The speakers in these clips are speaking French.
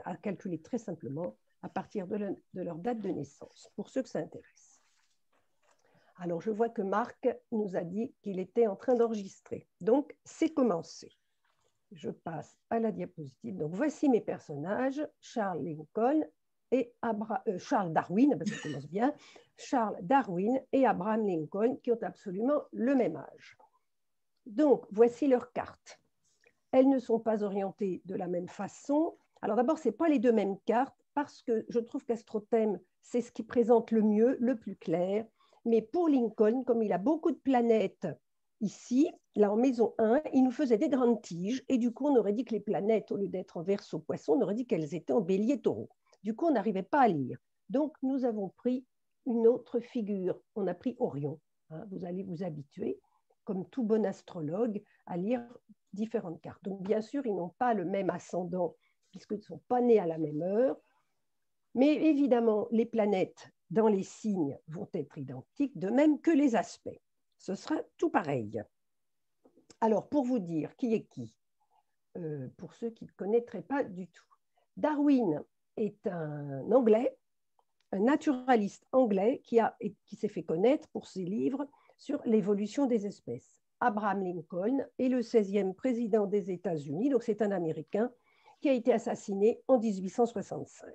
à calculer très simplement à partir de leur date de naissance, pour ceux que ça intéresse. Alors, je vois que Marc nous a dit qu'il était en train d'enregistrer. Donc, c'est commencé. Je passe à la diapositive. Donc, voici mes personnages, Charles Lincoln et Charles Darwin, parce que ça commence bien, Charles Darwin et Abraham Lincoln, qui ont absolument le même âge. Donc, voici leurs cartes. Elles ne sont pas orientées de la même façon. Alors d'abord, ce n'est pas les deux mêmes cartes, parce que je trouve qu'Astrothème, c'est ce qui présente le mieux, le plus clair. Mais pour Lincoln, comme il a beaucoup de planètes ici, là en maison 1, il nous faisait des grandes tiges, et du coup, on aurait dit que les planètes, au lieu d'être en Verseau poisson, on aurait dit qu'elles étaient en Bélier taureau. Du coup, on n'arrivait pas à lire. Donc, nous avons pris une autre figure. On a pris Orion. Vous allez vous habituer, comme tout bon astrologue, à lire différentes cartes. Donc, bien sûr, ils n'ont pas le même ascendant, puisqu'ils ne sont pas nés à la même heure. Mais évidemment, les planètes dans les signes vont être identiques, de même que les aspects. Ce sera tout pareil. Alors, pour vous dire qui est qui, pour ceux qui ne connaîtraient pas du tout, Darwin est un Anglais, un naturaliste anglais qui s'est fait connaître pour ses livres sur l'évolution des espèces. Abraham Lincoln est le 16e président des États-Unis, donc c'est un Américain qui a été assassiné en 1865.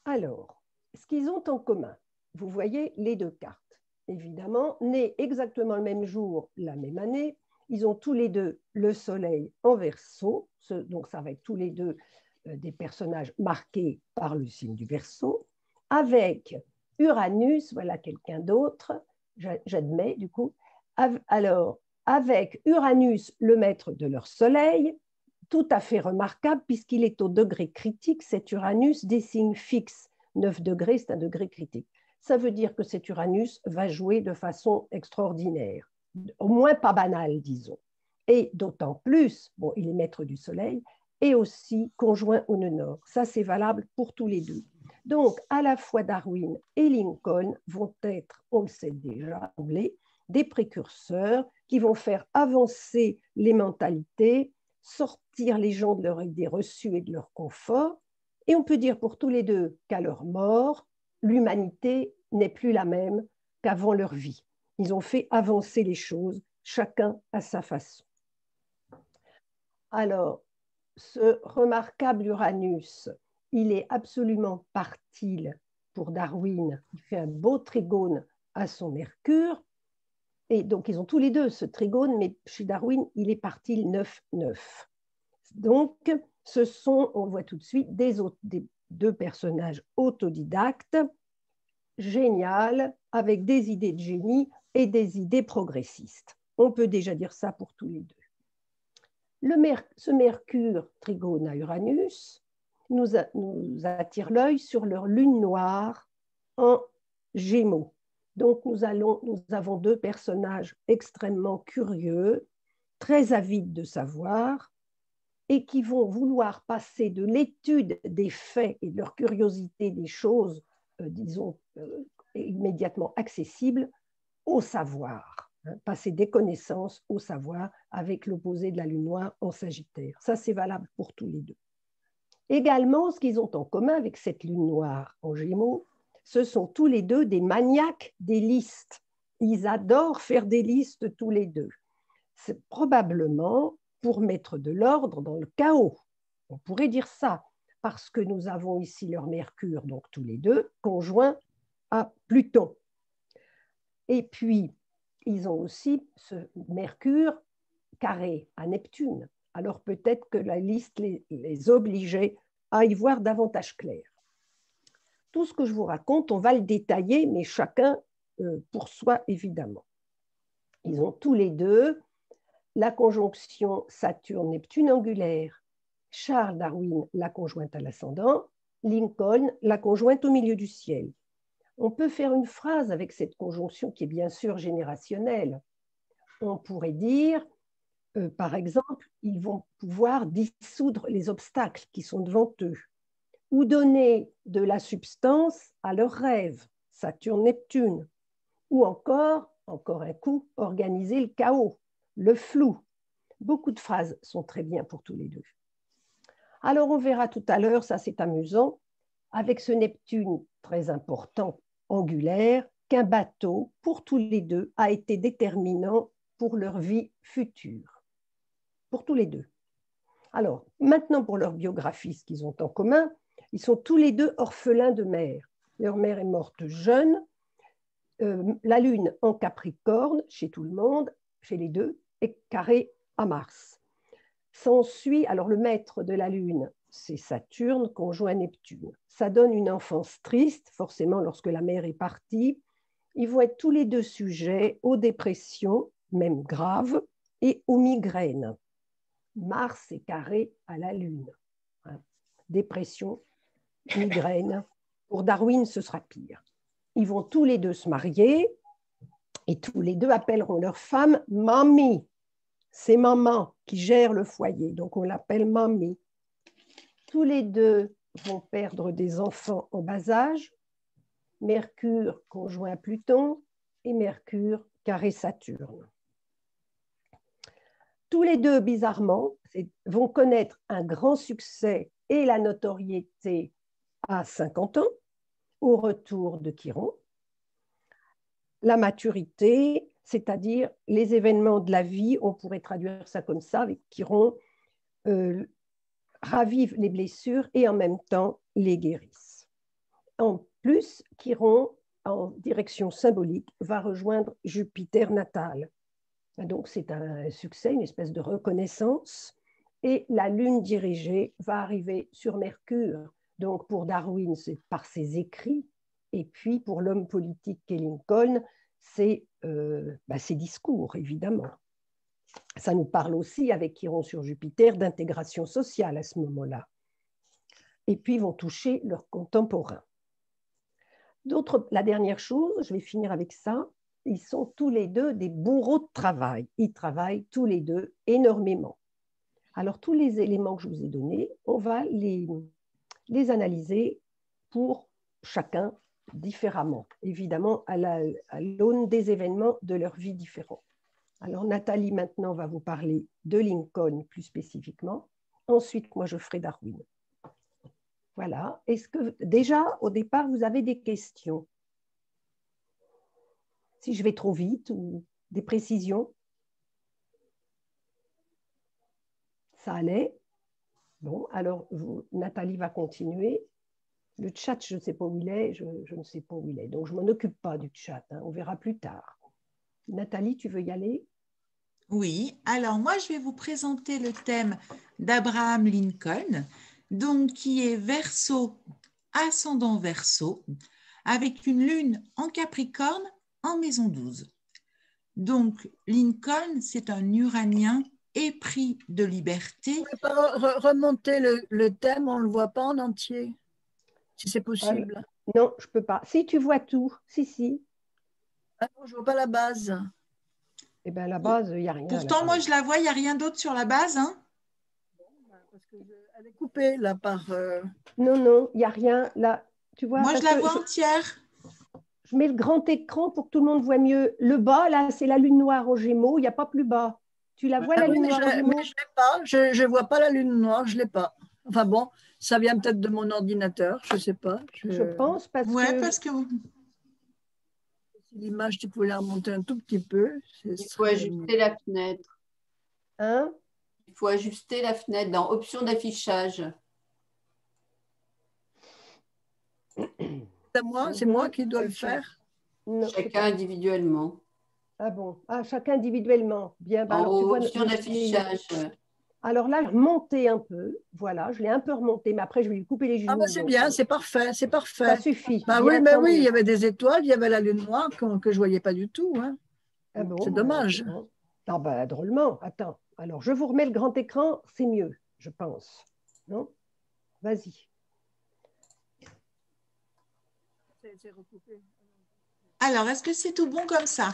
Alors, ce qu'ils ont en commun, vous voyez les deux cartes. Évidemment, nés exactement le même jour, la même année, ils ont tous les deux le soleil en Verseau, donc ça va être tous les deux des personnages marqués par le signe du Verseau, avec Uranus, voilà quelqu'un d'autre, j'admets du coup, alors avec Uranus, le maître de leur soleil, tout à fait remarquable puisqu'il est au degré critique, cet Uranus des signes fixes. 9 degrés, c'est un degré critique. Ça veut dire que cet Uranus va jouer de façon extraordinaire, au moins pas banale, disons. Et d'autant plus, bon, il est maître du soleil, et aussi conjoint au nœud nord. Ça, c'est valable pour tous les deux. Donc, à la fois Darwin et Lincoln vont être, on le sait déjà, des précurseurs qui vont faire avancer les mentalités, sortir les gens de leur idée reçue et de leur confort. Et on peut dire pour tous les deux qu'à leur mort, l'humanité n'est plus la même qu'avant leur vie. Ils ont fait avancer les choses, chacun à sa façon. Alors, ce remarquable Uranus, il est absolument partile pour Darwin. Il fait un beau trigone à son Mercure. Et donc, ils ont tous les deux ce trigone, mais chez Darwin, il est partile 9-9. Donc, ce sont, on voit tout de suite, des deux personnages autodidactes, génial, avec des idées de génie et des idées progressistes. On peut déjà dire ça pour tous les deux. Ce Mercure trigone à Uranus nous attire l'œil sur leur lune noire en Gémeaux. Donc, nous avons deux personnages extrêmement curieux, très avides de savoir, et qui vont vouloir passer de l'étude des faits et de leur curiosité des choses, disons, immédiatement accessibles, au savoir. Passer des connaissances au savoir avec l'opposé de la lune noire en Sagittaire. Ça, c'est valable pour tous les deux. Également, ce qu'ils ont en commun avec cette lune noire en Gémeaux, ce sont tous les deux des maniaques des listes. Ils adorent faire des listes tous les deux. C'est probablement pour mettre de l'ordre dans le chaos. On pourrait dire ça, parce que nous avons ici leur Mercure, donc tous les deux, conjoints à Pluton. Et puis, ils ont aussi ce Mercure carré à Neptune. Alors peut-être que la liste les obligeait à y voir davantage clair. Tout ce que je vous raconte, on va le détailler, mais chacun pour soi, évidemment. Ils ont tous les deux la conjonction Saturne-Neptune angulaire, Charles Darwin, la conjointe à l'ascendant, Lincoln, la conjointe au milieu du ciel. On peut faire une phrase avec cette conjonction qui est bien sûr générationnelle. On pourrait dire, par exemple, ils vont pouvoir dissoudre les obstacles qui sont devant eux ou donner de la substance à leurs rêves, Saturne-Neptune, ou encore un coup, organiser le chaos, le flou. Beaucoup de phrases sont très bien pour tous les deux. Alors, on verra tout à l'heure, ça c'est amusant, avec ce Neptune très important, angulaire, qu'un bateau, pour tous les deux, a été déterminant pour leur vie future. Pour tous les deux. Alors, maintenant pour leur biographie, ce qu'ils ont en commun, ils sont tous les deux orphelins de mère. Leur mère est morte jeune. La Lune en Capricorne, chez tout le monde, chez les deux, est carrée à Mars. S'ensuit, alors le maître de la Lune, c'est Saturne, conjoint Neptune. Ça donne une enfance triste, forcément, lorsque la mère est partie. Ils vont être tous les deux sujets aux dépressions, même graves, et aux migraines. Mars est carré à la Lune. Dépression, migraine. Pour Darwin, ce sera pire. Ils vont tous les deux se marier et tous les deux appelleront leur femme mamie. C'est maman qui gère le foyer, donc on l'appelle mamie. Tous les deux vont perdre des enfants en bas âge. Mercure conjoint à Pluton et Mercure carré Saturne. Tous les deux, bizarrement, vont connaître un grand succès et la notoriété à 50 ans, au retour de Chiron. La maturité, c'est-à-dire les événements de la vie, on pourrait traduire ça comme ça, avec Chiron, ravivent les blessures et en même temps les guérissent. En plus, Chiron, en direction symbolique, va rejoindre Jupiter natal. Donc, c'est un succès, une espèce de reconnaissance. Et la Lune dirigée va arriver sur Mercure. Donc, pour Darwin, c'est par ses écrits. Et puis, pour l'homme politique qu'est Lincoln, c'est ses discours, évidemment. Ça nous parle aussi, avec Chiron sur Jupiter, d'intégration sociale à ce moment-là. Et puis, ils vont toucher leurs contemporains. La dernière chose, je vais finir avec ça, ils sont tous les deux des bourreaux de travail. Ils travaillent tous les deux énormément. Alors, tous les éléments que je vous ai donnés, on va les analyser pour chacun différemment, évidemment à l'aune des événements de leur vie différents. Alors, Nathalie, maintenant, va vous parler de Lincoln plus spécifiquement. Ensuite, moi, je ferai Darwin. Voilà. Est-ce que, déjà, au départ, vous avez des questions? Si je vais trop vite ou des précisions? Ça allait? Bon, alors, Nathalie va continuer. Le chat, je ne sais pas où il est, je ne sais pas où il est. Donc, je ne m'en occupe pas du chat. On verra plus tard. Nathalie, tu veux y aller? Oui, alors moi, je vais vous présenter le thème d'Abraham Lincoln, donc qui est Verseau, ascendant Verseau, avec une lune en Capricorne en maison 12. Donc, Lincoln, c'est un Uranien épris de liberté. Vous ne pouvez pas remonter le thème, on ne le voit pas en entier, si c'est possible. Non, je ne peux pas. Si, tu vois tout. Si. Ah non, je ne vois pas la base. Eh bien, la base, il n'y a rien. Pourtant, moi, je la vois, il n'y a rien d'autre sur la base. Hein. Parce qu'elle est coupée, là, par… Non, il n'y a rien. Là, tu vois, moi, je la vois entière. Je mets le grand écran pour que tout le monde voit mieux. Le bas, là, c'est la lune noire en Gémeaux. Il n'y a pas plus bas. Tu la vois, la lune noire en Gémeaux? Mais je ne l'ai pas. Je ne vois pas la lune noire, je ne l'ai pas. Enfin bon, ça vient peut-être de mon ordinateur, je ne sais pas. Je pense parce que… Si l'image, tu pouvais la remonter un tout petit peu. Il faut ajuster la fenêtre. Hein? Il faut ajuster la fenêtre dans options d'affichage. C'est moi qui dois le faire. Non, chacun individuellement. Ah bon? Ah, chacun individuellement. Bien. En alors, tu vois, option d'affichage. Alors là, remonter un peu. Voilà, je l'ai un peu remonté, mais après, je vais lui couper les genoux. Ah ben c'est bien, c'est parfait, c'est parfait. Ça suffit. Bah oui, mais oui, il y avait des étoiles, il y avait la lune noire que je ne voyais pas du tout. Hein. Ah bon, c'est dommage. Bon. Ah ben, drôlement. Attends. Alors, je vous remets le grand écran, c'est mieux, je pense. Non? Vas-y. C'est recoupé. Alors, est-ce que c'est tout bon comme ça?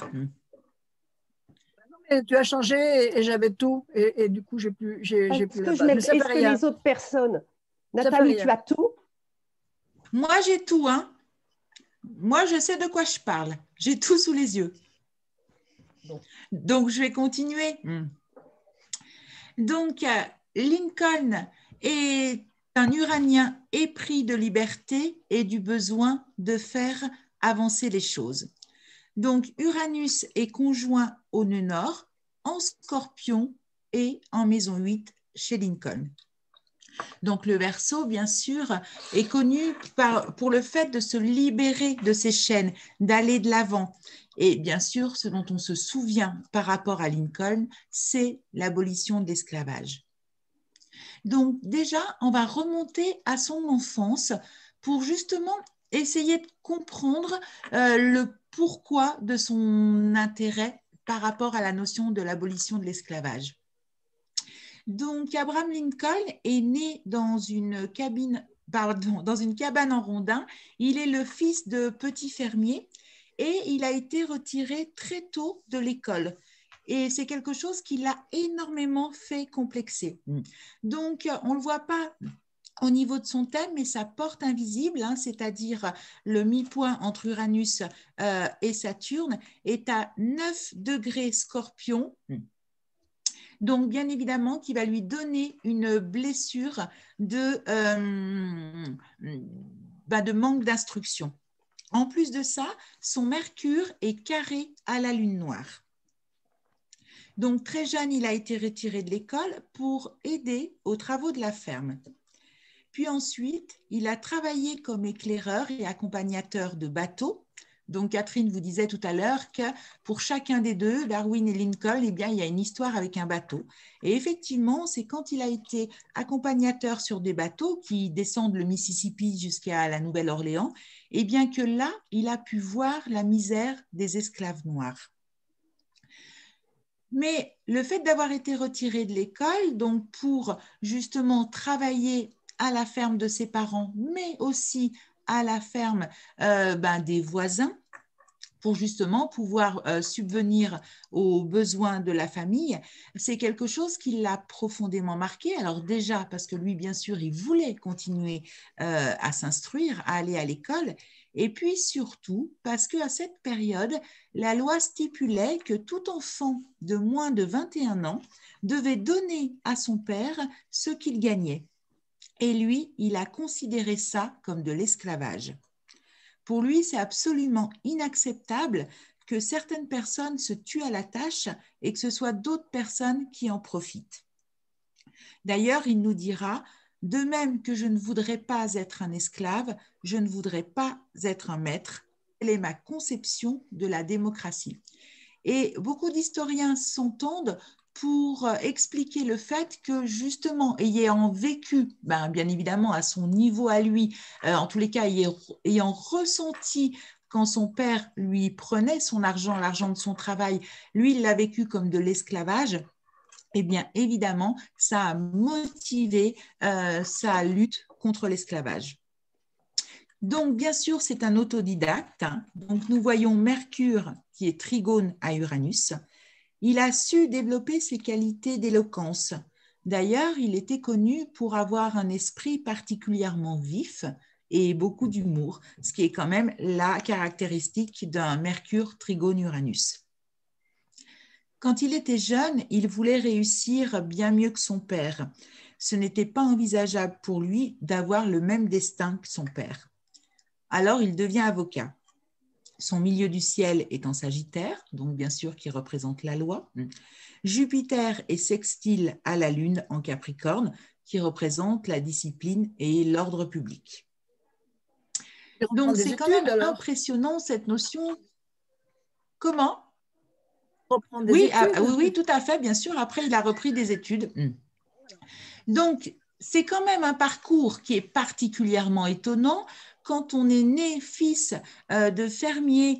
Et tu as changé et j'avais tout. Et du coup, j'ai plus la base. Est-ce que les autres personnes… Nathalie, tu as tout? Moi, j'ai tout. Hein. Moi, je sais de quoi je parle. J'ai tout sous les yeux. Bon. Donc, je vais continuer. Donc, Lincoln est un Uranien épris de liberté et du besoin de faire avancer les choses. Donc, Uranus est conjoint au nœud nord, en Scorpion et en maison 8 chez Lincoln. Donc, le Verseau, bien sûr, est connu pour le fait de se libérer de ses chaînes, d'aller de l'avant. Et bien sûr, ce dont on se souvient par rapport à Lincoln, c'est l'abolition de l'esclavage. Donc, déjà, on va remonter à son enfance pour justement essayer de comprendre le pourquoi de son intérêt par rapport à la notion de l'abolition de l'esclavage. Donc, Abraham Lincoln est né dans une cabane en rondin. Il est le fils de petits fermiers et il a été retiré très tôt de l'école. Et c'est quelque chose qui l'a énormément fait complexer. Donc, on ne le voit pas au niveau de son thème, mais sa porte invisible, c'est-à-dire le mi-point entre Uranus et Saturne, est à 9 degrés Scorpion. Donc, bien évidemment, qui va lui donner une blessure de manque d'instruction. En plus de ça, son Mercure est carré à la Lune noire. Donc, très jeune, il a été retiré de l'école pour aider aux travaux de la ferme. Puis ensuite, il a travaillé comme éclaireur et accompagnateur de bateaux. Donc, Catherine vous disait tout à l'heure que pour chacun des deux, Darwin et Lincoln, eh bien, il y a une histoire avec un bateau. Et effectivement, c'est quand il a été accompagnateur sur des bateaux qui descendent le Mississippi jusqu'à la Nouvelle-Orléans, eh bien que là, il a pu voir la misère des esclaves noirs. Mais le fait d'avoir été retiré de l'école, donc pour justement travailler à la ferme de ses parents, mais aussi à la ferme des voisins, pour justement pouvoir subvenir aux besoins de la famille, c'est quelque chose qui l'a profondément marqué. Alors déjà, parce que lui, bien sûr, il voulait continuer à s'instruire, à aller à l'école, et puis surtout parce qu'à cette période, la loi stipulait que tout enfant de moins de 21 ans devait donner à son père ce qu'il gagnait. Et lui, il a considéré ça comme de l'esclavage. Pour lui, c'est absolument inacceptable que certaines personnes se tuent à la tâche et que ce soit d'autres personnes qui en profitent. D'ailleurs, il nous dira, de même que je ne voudrais pas être un esclave, je ne voudrais pas être un maître. Telle est ma conception de la démocratie. Et beaucoup d'historiens s'entendent pour expliquer le fait que justement, ayant vécu, bien évidemment à son niveau à lui, en tous les cas ayant ressenti quand son père lui prenait son argent, l'argent de son travail, lui il l'a vécu comme de l'esclavage, eh bien évidemment ça a motivé sa lutte contre l'esclavage. Donc, bien sûr, c'est un autodidacte. Donc, nous voyons Mercure qui est trigone à Uranus. Il a su développer ses qualités d'éloquence. D'ailleurs, il était connu pour avoir un esprit particulièrement vif et beaucoup d'humour, ce qui est quand même la caractéristique d'un Mercure trigone Uranus. Quand il était jeune, il voulait réussir bien mieux que son père. Ce n'était pas envisageable pour lui d'avoir le même destin que son père. Alors, il devient avocat. Son milieu du ciel est en Sagittaire, donc bien sûr qui représente la loi. Jupiter est sextile à la Lune en Capricorne, qui représente la discipline et l'ordre public. Donc, c'est quand même impressionnant cette notion. Comment ? Oui, oui, tout à fait, bien sûr. Après, il a repris des études. Donc, c'est quand même un parcours qui est particulièrement étonnant. Quand on est né fils de fermier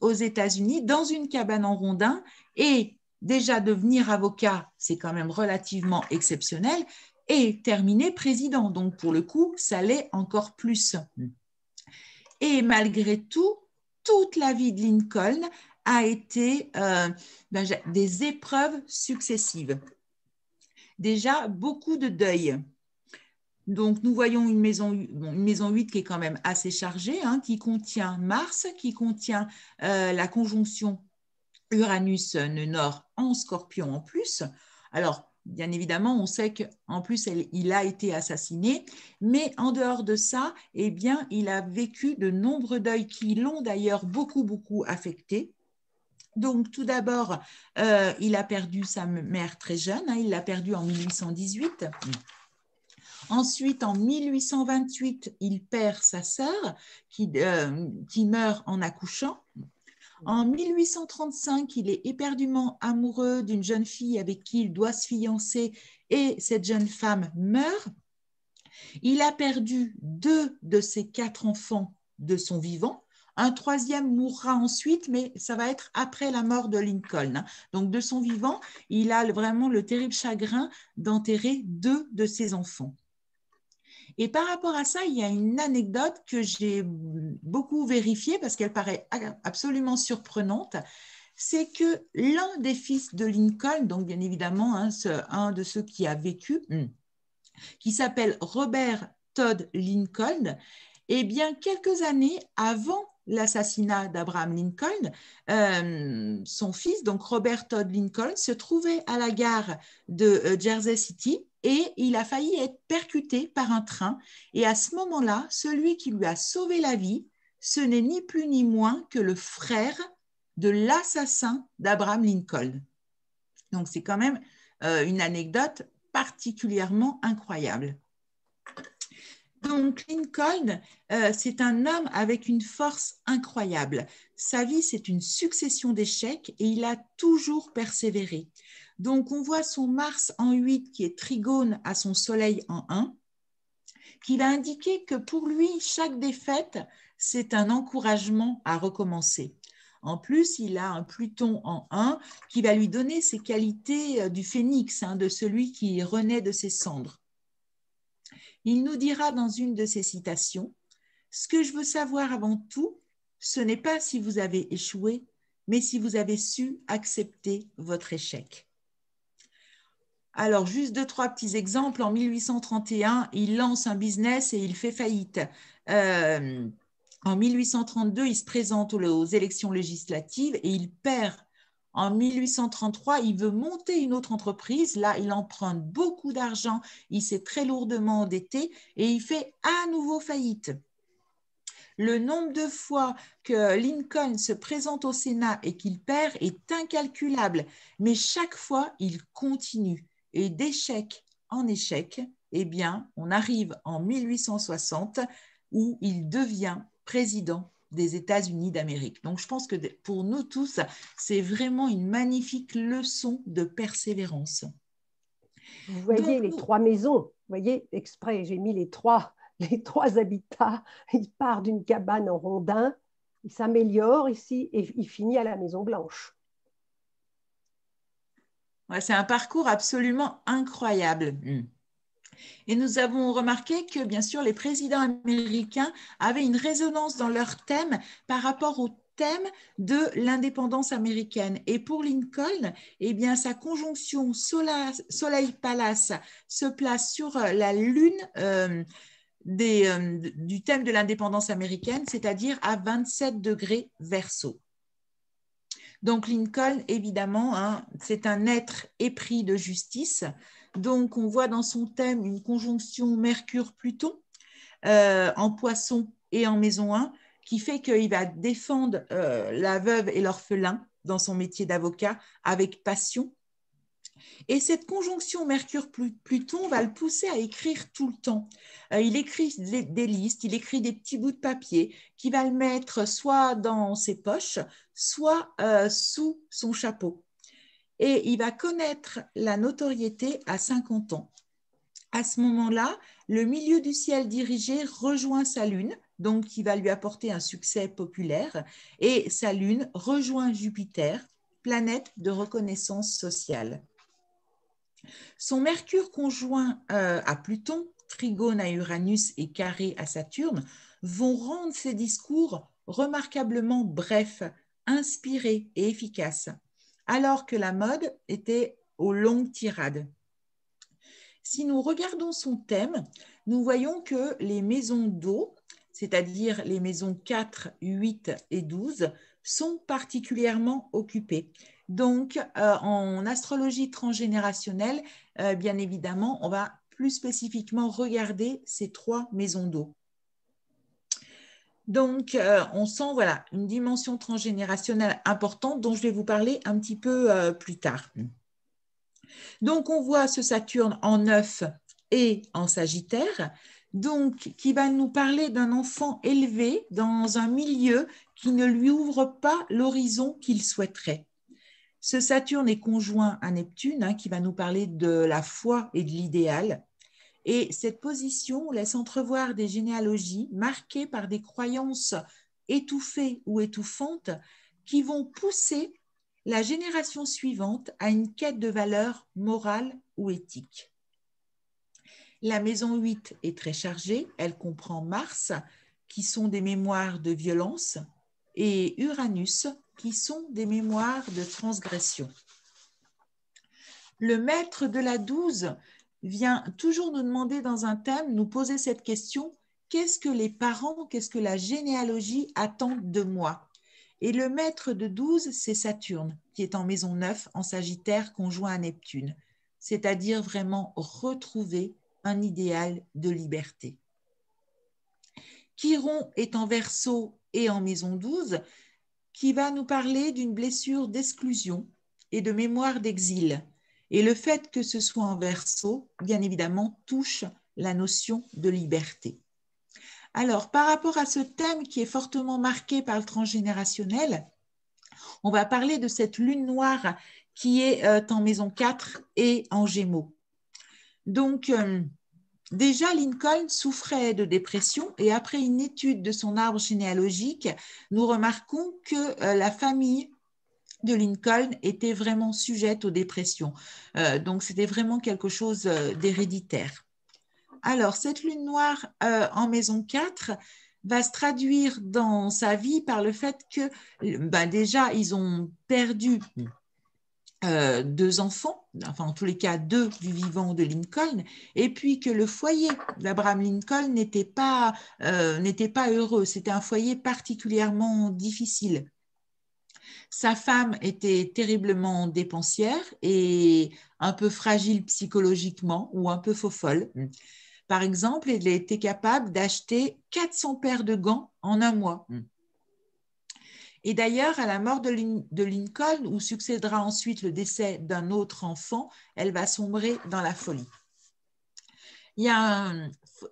aux États-Unis, dans une cabane en rondin, et déjà devenir avocat, c'est quand même relativement exceptionnel, et terminer président. Donc, pour le coup, ça l'est encore plus. Et malgré tout, toute la vie de Lincoln a été des épreuves successives. Déjà, beaucoup de deuil. Donc, nous voyons une maison 8 qui est quand même assez chargée, qui contient Mars, qui contient la conjonction Uranus nœud nord en Scorpion en plus. Alors, bien évidemment, on sait qu'en plus, il a été assassiné, mais en dehors de ça, eh bien, il a vécu de nombreux deuils qui l'ont d'ailleurs beaucoup, beaucoup affecté. Donc, tout d'abord, il a perdu sa mère très jeune, hein, il l'a perdue en 1818. Ensuite, en 1828, il perd sa sœur qui meurt en accouchant. En 1835, il est éperdument amoureux d'une jeune fille avec qui il doit se fiancer et cette jeune femme meurt. Il a perdu 2 de ses 4 enfants de son vivant. Un troisième mourra ensuite, mais ça va être après la mort de Lincoln. Donc, de son vivant, il a vraiment le terrible chagrin d'enterrer 2 de ses enfants. Et par rapport à ça, il y a une anecdote que j'ai beaucoup vérifiée parce qu'elle paraît absolument surprenante. C'est que l'un des fils de Lincoln, donc bien évidemment un de ceux qui a vécu, qui s'appelle Robert Todd Lincoln, eh bien, quelques années avant l'assassinat d'Abraham Lincoln, son fils, donc Robert Todd Lincoln, se trouvait à la gare de Jersey City et il a failli être percuté par un train. Et à ce moment-là, celui qui lui a sauvé la vie, ce n'est ni plus ni moins que le frère de l'assassin d'Abraham Lincoln. Donc, c'est quand même une anecdote particulièrement incroyable. Donc, Lincoln, c'est un homme avec une force incroyable. Sa vie, c'est une succession d'échecs et il a toujours persévéré. Donc, on voit son Mars en 8 qui est trigone à son Soleil en 1, qui va indiquer que pour lui, chaque défaite, c'est un encouragement à recommencer. En plus, il a un Pluton en 1 qui va lui donner ses qualités du phénix, de celui qui renaît de ses cendres. Il nous dira dans une de ses citations, « Ce que je veux savoir avant tout, ce n'est pas si vous avez échoué, mais si vous avez su accepter votre échec. » Alors, juste 2-3 petits exemples. En 1831, il lance un business et il fait faillite. En 1832, il se présente aux élections législatives et il perd. En 1833, il veut monter une autre entreprise. Là, il emprunte beaucoup d'argent, il s'est très lourdement endetté et il fait à nouveau faillite. Le nombre de fois que Lincoln se présente au Sénat et qu'il perd est incalculable, mais chaque fois, il continue. Et d'échec en échec, eh bien, on arrive en 1860 où il devient président des États-Unis d'Amérique. Donc, je pense que pour nous tous, c'est vraiment une magnifique leçon de persévérance. Vous voyez les 3 maisons, vous voyez, exprès, j'ai mis les trois habitats. Il part d'une cabane en rondin, il s'améliore ici et il finit à la Maison Blanche. Ouais, c'est un parcours absolument incroyable. Et nous avons remarqué que, bien sûr, les présidents américains avaient une résonance dans leur thème par rapport au thème de l'indépendance américaine. Et pour Lincoln, eh bien, sa conjonction Soleil-Pallas se place sur la lune du thème de l'indépendance américaine, c'est-à-dire à 27 degrés Verseau. Donc Lincoln, évidemment, c'est un être épris de justice. Donc on voit dans son thème une conjonction Mercure-Pluton en Poisson et en Maison 1 qui fait qu'il va défendre la veuve et l'orphelin dans son métier d'avocat avec passion. Et cette conjonction Mercure-Pluton va le pousser à écrire tout le temps. Il écrit des listes, il écrit des petits bouts de papier qu'il va le mettre soit dans ses poches, soit sous son chapeau. Et il va connaître la notoriété à 50 ans. À ce moment-là, le milieu du ciel dirigé rejoint sa lune, donc qui va lui apporter un succès populaire, et sa lune rejoint Jupiter, planète de reconnaissance sociale. Son Mercure conjoint à Pluton, trigone à Uranus et carré à Saturne vont rendre ses discours remarquablement brefs, inspirés et efficaces, alors que la mode était aux longues tirades. Si nous regardons son thème, nous voyons que les maisons d'eau, c'est-à-dire les maisons 4, 8 et 12, sont particulièrement occupées. Donc, en astrologie transgénérationnelle, bien évidemment, on va plus spécifiquement regarder ces 3 maisons d'eau. Donc, on sent voilà, une dimension transgénérationnelle importante dont je vais vous parler un petit peu plus tard. Donc, on voit ce Saturne en 9 et en Sagittaire, donc qui va nous parler d'un enfant élevé dans un milieu qui ne lui ouvre pas l'horizon qu'il souhaiterait. Ce Saturne est conjoint à Neptune, hein, qui va nous parler de la foi et de l'idéal. Et cette position laisse entrevoir des généalogies marquées par des croyances étouffées ou étouffantes qui vont pousser la génération suivante à une quête de valeurs morales ou éthiques. La maison 8 est très chargée, elle comprend Mars, qui sont des mémoires de violence, et Uranus, qui sont des mémoires de transgression. Le maître de la 12 vient toujours nous demander dans un thème, nous poser cette question, qu'est-ce que les parents, qu'est-ce que la généalogie attendent de moi? Et le maître de 12, c'est Saturne, qui est en maison 9, en Sagittaire, conjoint à Neptune, c'est-à-dire vraiment retrouver un idéal de liberté. Chiron est en Verseau et en maison 12, qui va nous parler d'une blessure d'exclusion et de mémoire d'exil. Et le fait que ce soit en Verseau, bien évidemment, touche la notion de liberté. Alors, par rapport à ce thème qui est fortement marqué par le transgénérationnel, on va parler de cette lune noire qui est en maison 4 et en Gémeaux. Donc, déjà, Lincoln souffrait de dépression et après une étude de son arbre généalogique, nous remarquons que la famille de Lincoln était vraiment sujette aux dépressions. Donc, c'était vraiment quelque chose d'héréditaire. Alors, cette lune noire en maison 4 va se traduire dans sa vie par le fait que, déjà, ils ont perdu 2 enfants, enfin en tous les cas 2 du vivant de Lincoln, et puis que le foyer d'Abraham Lincoln n'était pas heureux, c'était un foyer particulièrement difficile. Sa femme était terriblement dépensière et un peu fragile psychologiquement ou un peu faux-folle. Par exemple, elle était capable d'acheter 400 paires de gants en un mois. Et d'ailleurs, à la mort de Lincoln, où succédera ensuite le décès d'un autre enfant, elle va sombrer dans la folie. Il y a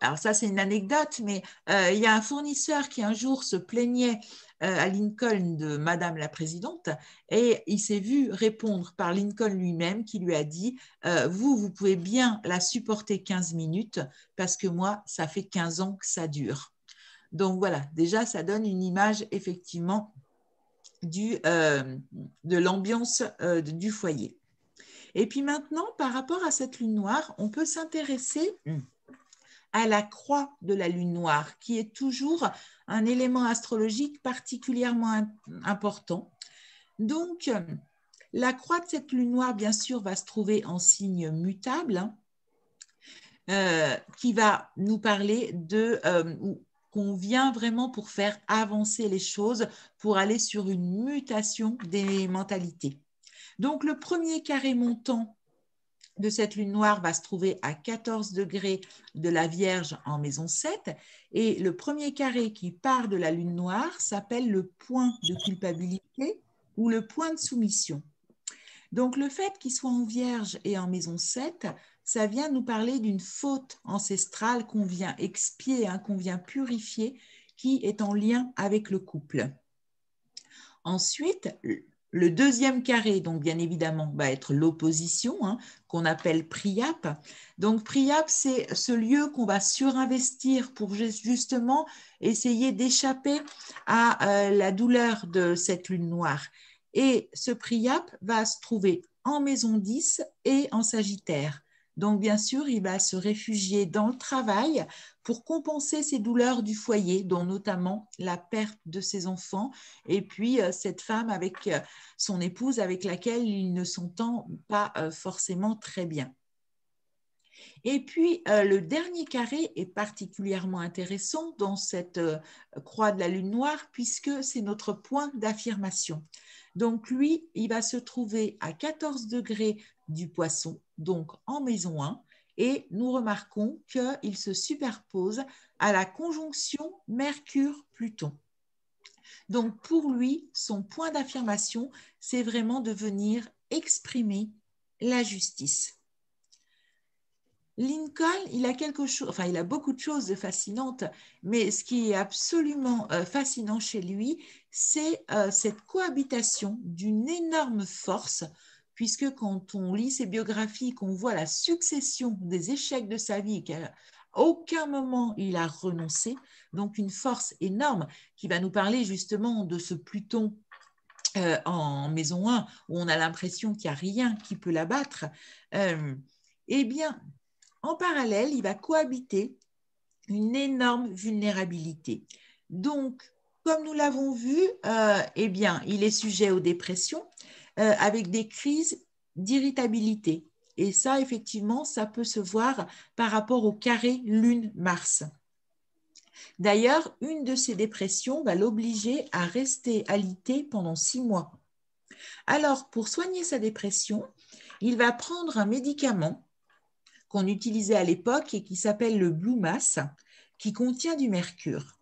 alors ça c'est une anecdote, mais il y a un fournisseur qui un jour se plaignait à Lincoln de Madame la Présidente et il s'est vu répondre par Lincoln lui-même qui lui a dit vous pouvez bien la supporter 15 minutes parce que moi, ça fait 15 ans que ça dure. Donc voilà, déjà ça donne une image effectivement de l'ambiance du foyer. Et puis maintenant, par rapport à cette lune noire, on peut s'intéresser à la croix de la lune noire, qui est toujours un élément astrologique particulièrement important. Donc, la croix de cette lune noire, bien sûr, va se trouver en signe mutable, qui va nous parler qu'on vient vraiment pour faire avancer les choses, pour aller sur une mutation des mentalités. Donc, le premier carré montant de cette lune noire va se trouver à 14 degrés de la Vierge en maison 7 et le premier carré qui part de la lune noire s'appelle le point de culpabilité ou le point de soumission. Donc, le fait qu'il soit en Vierge et en maison 7, ça vient nous parler d'une faute ancestrale qu'on vient expier, qu'on vient purifier, qui est en lien avec le couple. Ensuite, le deuxième carré, donc bien évidemment, va être l'opposition, qu'on appelle Priap. Donc Priap, c'est ce lieu qu'on va surinvestir pour justement essayer d'échapper à la douleur de cette lune noire. Et ce Priap va se trouver en maison 10 et en Sagittaire. Donc, bien sûr, il va se réfugier dans le travail pour compenser ses douleurs du foyer, dont notamment la perte de ses enfants, et puis cette femme avec son épouse avec laquelle il ne s'entend pas forcément très bien. Et puis, le dernier carré est particulièrement intéressant dans cette croix de la lune noire, puisque c'est notre point d'affirmation. Donc, lui, il va se trouver à 14 degrés du Poisson, donc en maison 1, et nous remarquons qu'il se superpose à la conjonction Mercure-Pluton. Donc, pour lui, son point d'affirmation, c'est vraiment de venir exprimer la justice. Lincoln, il a quelque chose, enfin, il a beaucoup de choses de fascinantes, mais ce qui est absolument fascinant chez lui, c'est cette cohabitation d'une énorme force, puisque quand on lit ses biographies, qu'on voit la succession des échecs de sa vie, qu'à aucun moment il a renoncé, donc une force énorme qui va nous parler justement de ce Pluton en maison 1, où on a l'impression qu'il n'y a rien qui peut l'abattre. Eh bien, en parallèle, il va cohabiter une énorme vulnérabilité. Donc, comme nous l'avons vu, eh bien, il est sujet aux dépressions avec des crises d'irritabilité. Et ça, effectivement, ça peut se voir par rapport au carré Lune-Mars. D'ailleurs, une de ces dépressions va l'obliger à rester alité pendant 6 mois. Alors, pour soigner sa dépression, il va prendre un médicament qu'on utilisait à l'époque et qui s'appelle le Blue Mass, qui contient du mercure.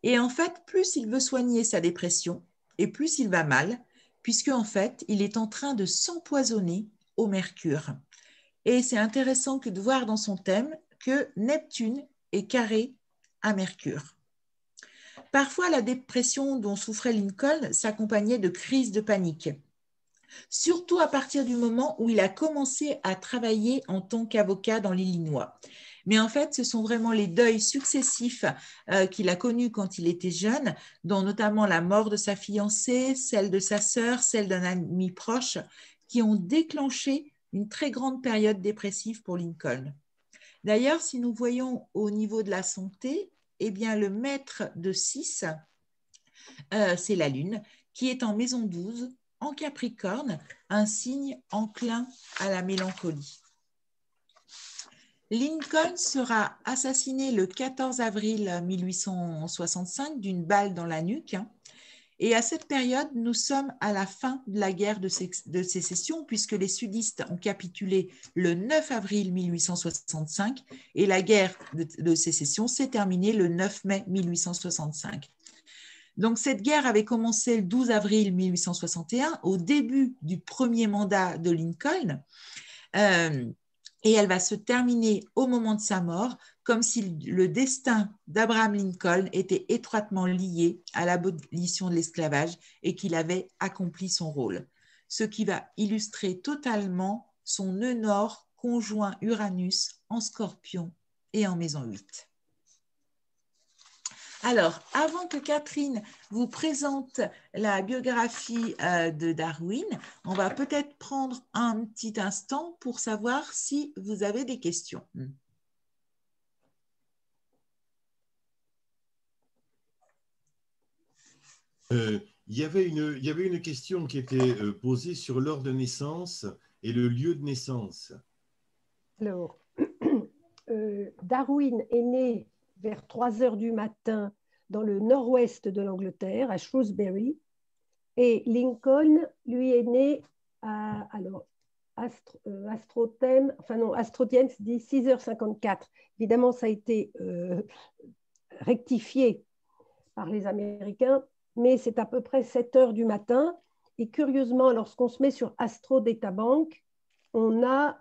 Et en fait, plus il veut soigner sa dépression, et plus il va mal, puisque en fait, il est en train de s'empoisonner au mercure. Et c'est intéressant que de voir dans son thème que Neptune est carré à Mercure. Parfois, la dépression dont souffrait Lincoln s'accompagnait de crises de panique, surtout à partir du moment où il a commencé à travailler en tant qu'avocat dans l'Illinois. Mais en fait, ce sont vraiment les deuils successifs qu'il a connus quand il était jeune, dont notamment la mort de sa fiancée, celle de sa sœur, celle d'un ami proche, qui ont déclenché une très grande période dépressive pour Lincoln. D'ailleurs, si nous voyons au niveau de la santé, eh bien, le maître de 6, c'est la Lune, qui est en maison 12, en Capricorne, un signe enclin à la mélancolie. Lincoln sera assassiné le 14 avril 1865 d'une balle dans la nuque. Et à cette période, nous sommes à la fin de la guerre de sécession, puisque les sudistes ont capitulé le 9 avril 1865 et la guerre de sécession s'est terminée le 9 mai 1865. Donc, cette guerre avait commencé le 12 avril 1861, au début du premier mandat de Lincoln, et elle va se terminer au moment de sa mort, comme si le destin d'Abraham Lincoln était étroitement lié à l'abolition de l'esclavage et qu'il avait accompli son rôle. Ce qui va illustrer totalement son nœud nord conjoint Uranus en Scorpion et en maison 8. Alors, avant que Catherine vous présente la biographie de Darwin, on va peut-être prendre un petit instant pour savoir si vous avez des questions. Il y avait une question qui était posée sur l'heure de naissance et le lieu de naissance. Alors, Darwin est né vers 3 heures du matin dans le nord-ouest de l'Angleterre, à Shrewsbury, et Lincoln, lui, est né à Astrothème dit 6h54. Évidemment, ça a été rectifié par les Américains, mais c'est à peu près 7 heures du matin. Et curieusement, lorsqu'on se met sur Astro Databank, on a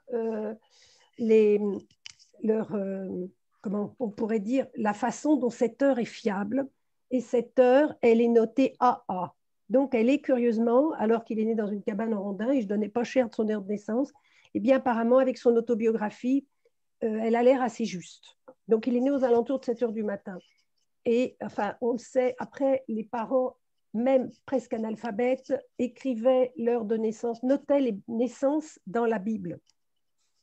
comment on pourrait dire, la façon dont cette heure est fiable. Et cette heure, elle est notée AA. Donc, elle est curieusement, alors qu'il est né dans une cabane en rondin, et je ne donnais pas cher de son heure de naissance, et bien apparemment, avec son autobiographie, elle a l'air assez juste. Donc, il est né aux alentours de 7 heures du matin. Et enfin, on le sait, après, les parents, même presque analphabètes, écrivaient l'heure de naissance, notaient les naissances dans la Bible.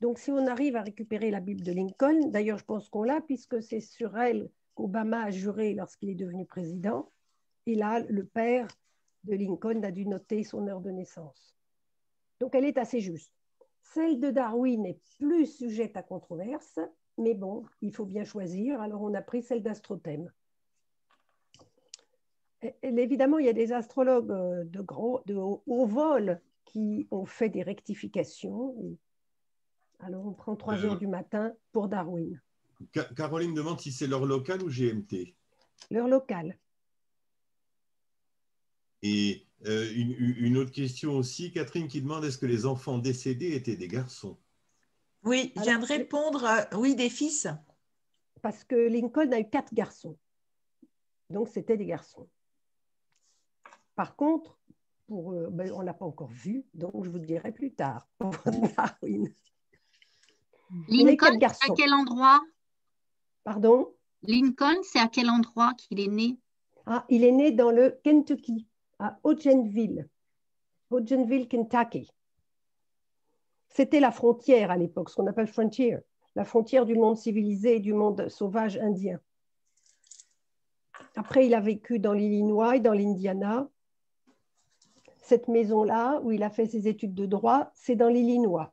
Donc, si on arrive à récupérer la Bible de Lincoln, d'ailleurs, je pense qu'on l'a, puisque c'est sur elle qu'Obama a juré lorsqu'il est devenu président, et là, le père de Lincoln a dû noter son heure de naissance. Donc, elle est assez juste. Celle de Darwin est plus sujette à controverse, mais bon, il faut bien choisir. Alors, on a pris celle d'Astrothème. évidemment, il y a des astrologues de haut vol qui ont fait des rectifications. Alors, on prend 3 heures du matin pour Darwin. Caroline demande si c'est l'heure locale ou GMT. L'heure locale. Et une autre question aussi, Catherine qui demande est-ce que les enfants décédés étaient des garçons? Oui, je viens de répondre, oui, des fils. Parce que Lincoln a eu 4 garçons. Donc, c'était des garçons. Par contre, on ne l'a pas encore vu, donc je vous dirai plus tard. Darwin. Lincoln, c'est à quel endroit? Pardon? Lincoln, c'est à quel endroit qu'il est né? Ah, il est né dans le Kentucky, à Hodgenville, Kentucky. C'était la frontière à l'époque, ce qu'on appelle frontier, la frontière du monde civilisé et du monde sauvage indien. Après, il a vécu dans l'Illinois et dans l'Indiana. Cette maison-là, où il a fait ses études de droit, c'est dans l'Illinois.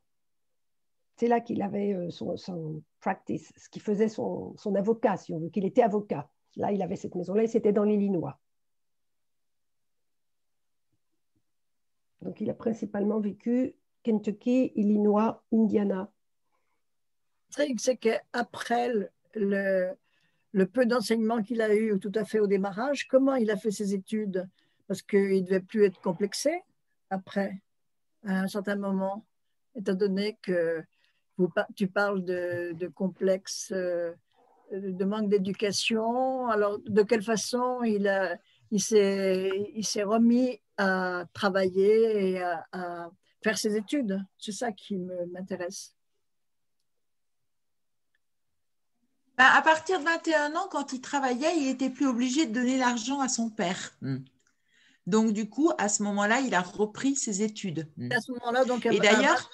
C'est là qu'il avait son practice, ce qui faisait son avocat, si on veut, qu'il était avocat. Là, il avait cette maison-là et c'était dans l'Illinois. Donc, il a principalement vécu Kentucky, Illinois, Indiana. C'est qu'après le peu d'enseignement qu'il a eu tout à fait au démarrage, comment il a fait ses études? Parce qu'il ne devait plus être complexé après, à un certain moment, étant donné que tu parles de complexe, de manque d'éducation. Alors, de quelle façon il s'est remis à travailler et à faire ses études? C'est ça qui m'intéresse. À partir de 21 ans, quand il travaillait, il n'était plus obligé de donner l'argent à son père. Donc, du coup, à ce moment-là, il a repris ses études. À ce moment-là, donc, et d'ailleurs,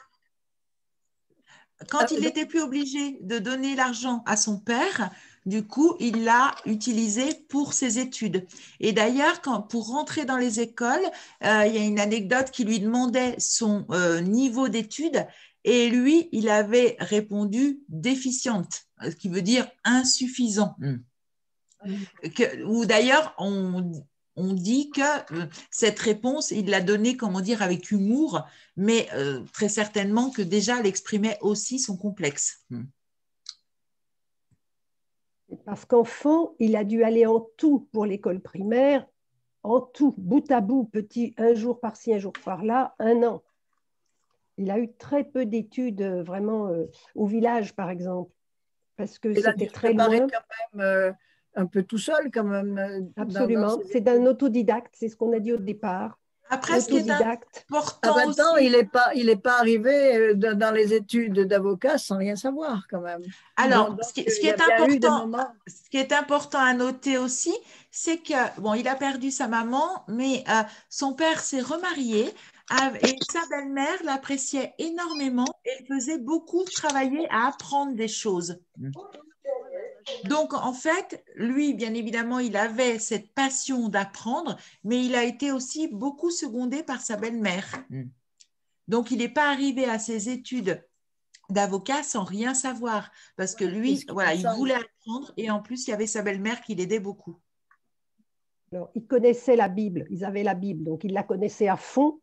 quand il n'était plus obligé de donner l'argent à son père, du coup, il l'a utilisé pour ses études. Et d'ailleurs, pour rentrer dans les écoles, il y a une anecdote qui lui demandait son niveau d'études et lui, il avait répondu déficiente, ce qui veut dire insuffisant. Ou d'ailleurs, on dit que cette réponse, il l'a donnée, comment dire, avec humour, mais très certainement que déjà, elle exprimait aussi son complexe. Parce qu'enfant, il a dû aller en tout pour l'école primaire, en tout, bout à bout, petit, un jour par-ci, un jour par-là, 1 an. Il a eu très peu d'études vraiment au village, par exemple, parce que c'était très loin. Quand même un peu tout seul, quand même. Absolument, c'est d'un autodidacte, c'est ce qu'on a dit au départ. Après, ce qui est important aussi… Il n'est pas arrivé dans les études d'avocat sans rien savoir, quand même. Alors, ce qui est important à noter aussi, c'est que, bon, il a perdu sa maman, mais son père s'est remarié et sa belle-mère l'appréciait énormément et le faisait beaucoup travailler à apprendre des choses. Donc, en fait, lui, bien évidemment, il avait cette passion d'apprendre, mais il a été aussi beaucoup secondé par sa belle-mère. Donc, il n'est pas arrivé à ses études d'avocat sans rien savoir, parce que lui, voilà, il voulait apprendre et en plus, il y avait sa belle-mère qui l'aidait beaucoup. Alors, il connaissait la Bible, ils avaient la Bible, donc il la connaissait à fond.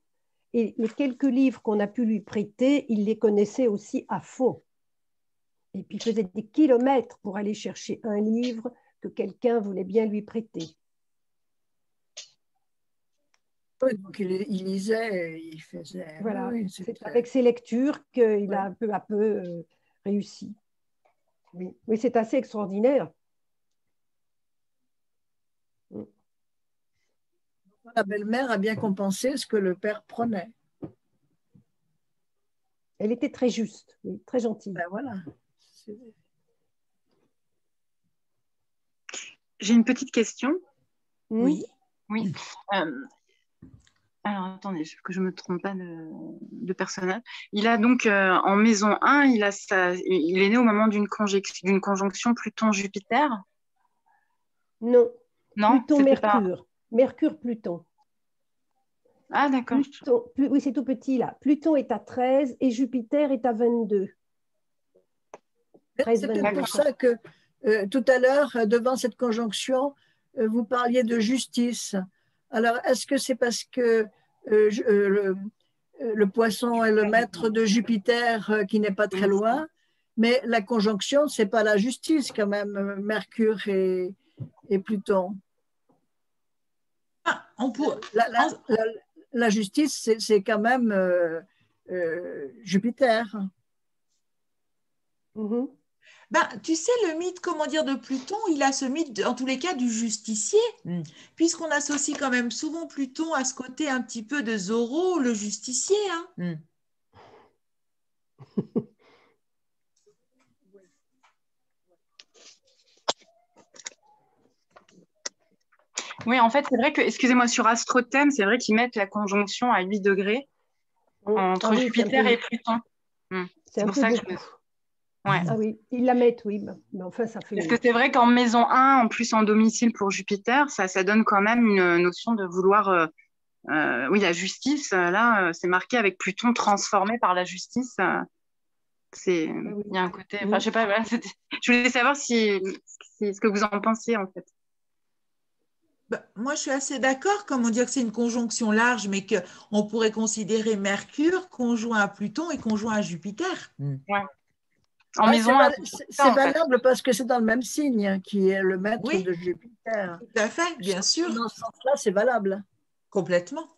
Et les quelques livres qu'on a pu lui prêter, il les connaissait aussi à fond. Et puis, il faisait des kilomètres pour aller chercher un livre que quelqu'un voulait bien lui prêter. Oui, donc il lisait, il faisait… Voilà, oui, c'est avec ses lectures qu'il a peu à peu réussi. Oui, oui, c'est assez extraordinaire. La belle-mère a bien compensé ce que le père prenait. Elle était très juste, oui, très gentille. Ben voilà. J'ai une petite question. Oui. Oui. Alors, attendez, que je ne me trompe pas de personnage. Il a donc, en maison 1, il est né au moment d'une conjonction Pluton-Jupiter? Non. Non, Pluton-Mercure. Pas… Mercure-Pluton. Ah, d'accord. Oui, c'est tout petit, là. Pluton est à 13 et Jupiter est à 22. C'est peut-être pour ça que tout à l'heure, devant cette conjonction, vous parliez de justice. Alors, est-ce que c'est parce que le poisson est le maître de Jupiter qui n'est pas très loin, mais la conjonction, ce n'est pas la justice quand même, Mercure et Pluton. Ah, La justice, c'est quand même Jupiter. Ben, tu sais, le mythe, comment dire, de Pluton, il a ce mythe, en tous les cas, du justicier, puisqu'on associe quand même souvent Pluton à ce côté un petit peu de Zorro, le justicier. Hein. Oui, en fait, c'est vrai que, excusez-moi, sur Astrothème, c'est vrai qu'ils mettent la conjonction à 8 degrés entre Jupiter et Pluton. C'est pour ça que je me... Ouais. Ah oui, ils la mettent, oui. Mais enfin, ça fait... Parce que c'est vrai qu'en maison 1, en plus en domicile pour Jupiter, ça donne quand même une notion de vouloir... oui, la justice, là, c'est marqué avec Pluton transformé par la justice. Il y a un côté... Enfin, je sais pas, voilà, je voulais savoir ce que vous en pensiez, en fait. Ben, moi, je suis assez d'accord, comme on dit que c'est une conjonction large, mais qu'on pourrait considérer Mercure conjoint à Pluton et conjoint à Jupiter. Ouais. En maison 1, c'est valable parce que c'est dans le même signe qui est le maître de Jupiter. Tout à fait, bien sûr. Dans ce sens-là, c'est valable. Complètement.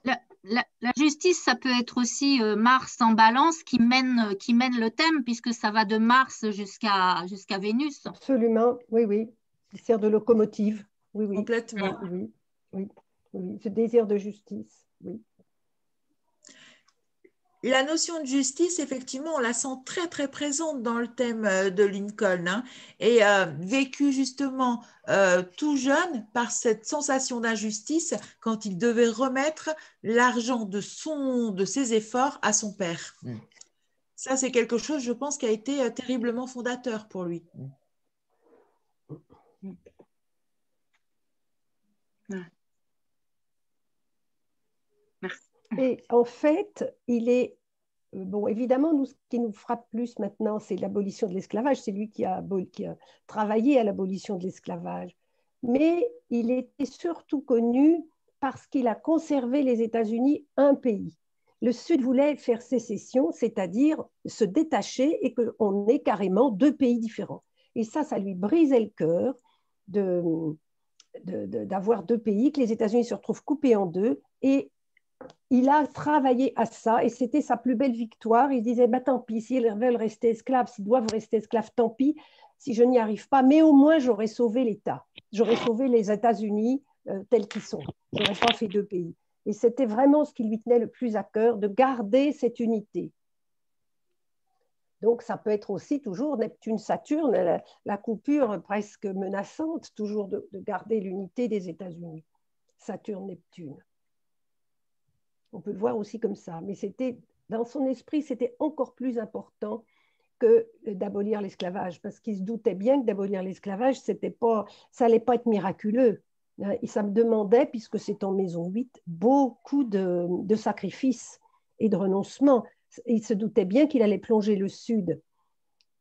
La justice, ça peut être aussi Mars en balance qui mène le thème, puisque ça va de Mars jusqu'à Vénus. Absolument, oui, oui. Il sert de locomotive. Oui, oui. Complètement. Oui, oui, oui. Ce désir de justice, oui. La notion de justice, effectivement, on la sent très, très présente dans le thème de Lincoln, hein, et vécu justement tout jeune par cette sensation d'injustice quand il devait remettre l'argent de ses efforts à son père. Ça, c'est quelque chose, je pense, qui a été terriblement fondateur pour lui. Merci. Et en fait, il est... Bon, évidemment, nous, ce qui nous frappe plus maintenant, c'est l'abolition de l'esclavage. C'est lui qui a travaillé à l'abolition de l'esclavage. Mais il était surtout connu parce qu'il a conservé les États-Unis un pays. Le Sud voulait faire sécession, c'est-à-dire se détacher et qu'on ait carrément deux pays différents. Et ça lui brisait le cœur d'avoir deux pays, que les États-Unis se retrouvent coupés en deux. Et il a travaillé à ça et c'était sa plus belle victoire. Il disait, bah, tant pis, s'ils veulent rester esclaves, s'ils doivent rester esclaves, tant pis, si je n'y arrive pas, mais au moins j'aurais sauvé l'État. J'aurais sauvé les États-Unis tels qu'ils sont. Je n'aurais pas fait deux pays. Et c'était vraiment ce qui lui tenait le plus à cœur, de garder cette unité. Donc, ça peut être aussi toujours Neptune-Saturne, la coupure presque menaçante, toujours de garder l'unité des États-Unis. Saturne-Neptune. On peut le voir aussi comme ça. Mais dans son esprit, c'était encore plus important que d'abolir l'esclavage, parce qu'il se doutait bien que d'abolir l'esclavage, ça n'allait pas être miraculeux. Et ça me demandait, puisque c'est en maison 8, beaucoup de sacrifices et de renoncements. Il se doutait bien qu'il allait plonger le Sud,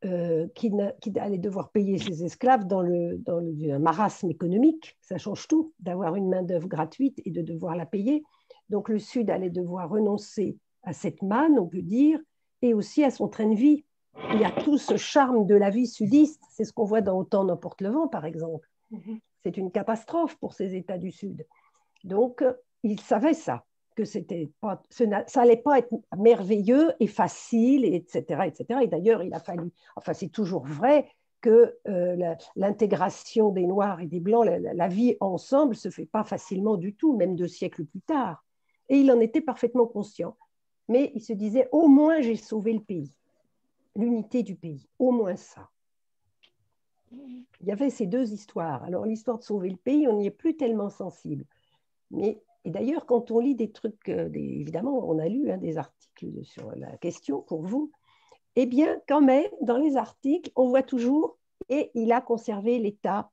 qu'il allait devoir payer ses esclaves dans un marasme économique. Ça change tout, d'avoir une main-d'œuvre gratuite et de devoir la payer. Donc le Sud allait devoir renoncer à cette manne, on peut dire, et aussi à son train de vie. Il y a tout ce charme de la vie sudiste. C'est ce qu'on voit dans Autant n'emporte le vent, par exemple. C'est une catastrophe pour ces États du Sud. Donc, il savait ça, que ça n'allait pas être merveilleux et facile, etc. etc. Et d'ailleurs, il a fallu, enfin c'est toujours vrai, que l'intégration des Noirs et des Blancs, la vie ensemble ne se fait pas facilement du tout, même 2 siècles plus tard. Et il en était parfaitement conscient. Mais il se disait, au moins j'ai sauvé le pays, l'unité du pays, au moins ça. Il y avait ces deux histoires. Alors l'histoire de sauver le pays, on n'y est plus tellement sensible. Et d'ailleurs, quand on lit des trucs, évidemment, on a lu des articles sur la question pour vous, eh bien, quand même, dans les articles, on voit toujours, et il a conservé l'État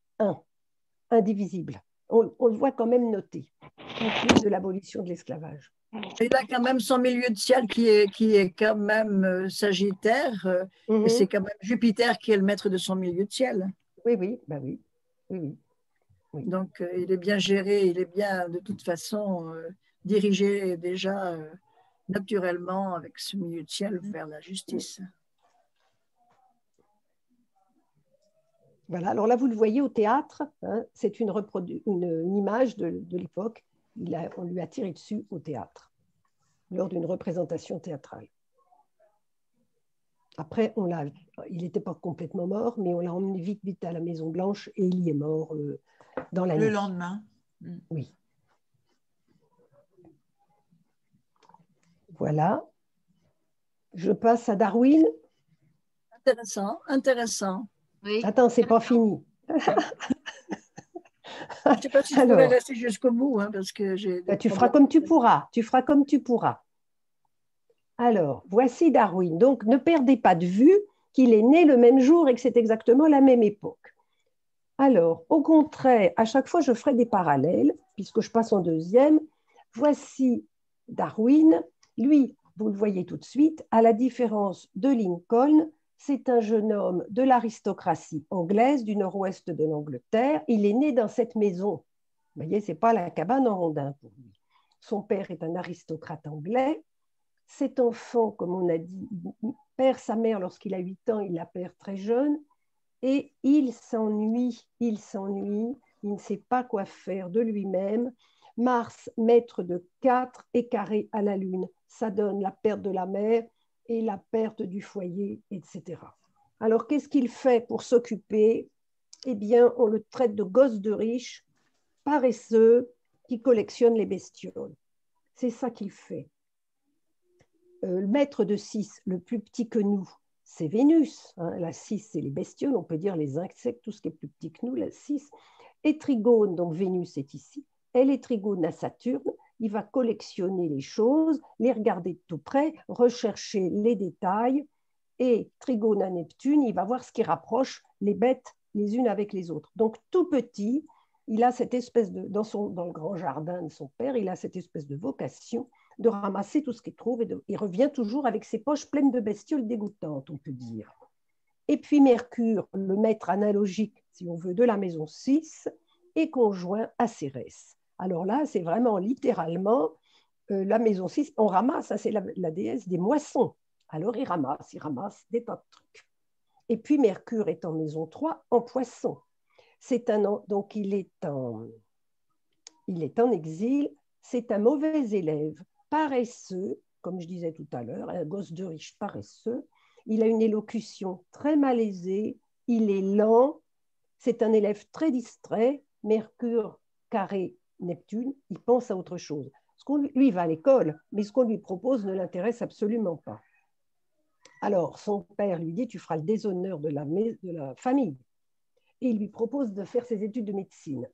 indivisible. On le voit quand même noté, en plus de l'abolition de l'esclavage. Il a quand même son milieu de ciel qui est quand même Sagittaire, et c'est quand même Jupiter qui est le maître de son milieu de ciel. Oui, oui, ben oui. oui. Oui. Donc, il est bien géré, il est bien, de toute façon, dirigé déjà naturellement avec ce milieu de ciel vers la justice. Voilà, alors là, vous le voyez au théâtre, hein, c'est une image de l'époque. On lui a tiré dessus au théâtre, lors d'une représentation théâtrale. Après, il n'était pas complètement mort, mais on l'a emmené vite à la Maison Blanche et il y est mort dans la nuit. Le lendemain. Oui. Voilà. Je passe à Darwin. Intéressant, intéressant. Oui. Attends, c'est pas fini. Je ne sais pas si je pourrais rester jusqu'au bout, hein, parce que j'ai. Tu feras comme tu pourras. Tu feras comme tu pourras. Alors, voici Darwin. Donc, ne perdez pas de vue qu'il est né le même jour et que c'est exactement la même époque. Alors, au contraire, à chaque fois, je ferai des parallèles, puisque je passe en deuxième. Voici Darwin. Lui, vous le voyez tout de suite, à la différence de Lincoln, c'est un jeune homme de l'aristocratie anglaise du nord-ouest de l'Angleterre. Il est né dans cette maison. Vous voyez, ce n'est pas la cabane en rondin pour lui. Son père est un aristocrate anglais. Cet enfant, comme on a dit, il perd sa mère lorsqu'il a 8 ans, il la perd très jeune. Et il s'ennuie, il ne sait pas quoi faire de lui-même. Mars, maître de 4 et carré à la Lune, ça donne la perte de la mère et la perte du foyer, etc. Alors, qu'est-ce qu'il fait pour s'occuper? Eh bien, on le traite de gosse de riche, paresseux, qui collectionne les bestioles. C'est ça qu'il fait. Le maître de 6, le plus petit que nous, c'est Vénus. Hein. La 6, c'est les bestioles, on peut dire les insectes, tout ce qui est plus petit que nous, la 6. Et Trigone, donc Vénus est ici, elle est Trigone à Saturne. Il va collectionner les choses, les regarder de tout près, rechercher les détails. Et Trigone à Neptune, il va voir ce qui rapproche les bêtes les unes avec les autres. Donc tout petit, il a cette espèce de, dans le grand jardin de son père, il a cette espèce de vocation de ramasser tout ce qu'il trouve et il revient toujours avec ses poches pleines de bestioles dégoûtantes, on peut dire. Et puis Mercure, le maître analogique, si on veut, de la maison 6, est conjoint à Cérès. Alors là, c'est vraiment littéralement la maison 6, on ramasse, hein, c'est la déesse des moissons. Alors il ramasse des tas de trucs. Et puis Mercure est en maison 3, en poisson. Donc il est en exil, c'est un mauvais élève, paresseux, comme je disais tout à l'heure, un gosse de riche paresseux. Il a une élocution très malaisée, il est lent, c'est un élève très distrait, Mercure carré Neptune, il pense à autre chose. Lui, il va à l'école, mais ce qu'on lui propose ne l'intéresse absolument pas. Alors, son père lui dit, tu feras le déshonneur de la famille. Et il lui propose de faire ses études de médecine.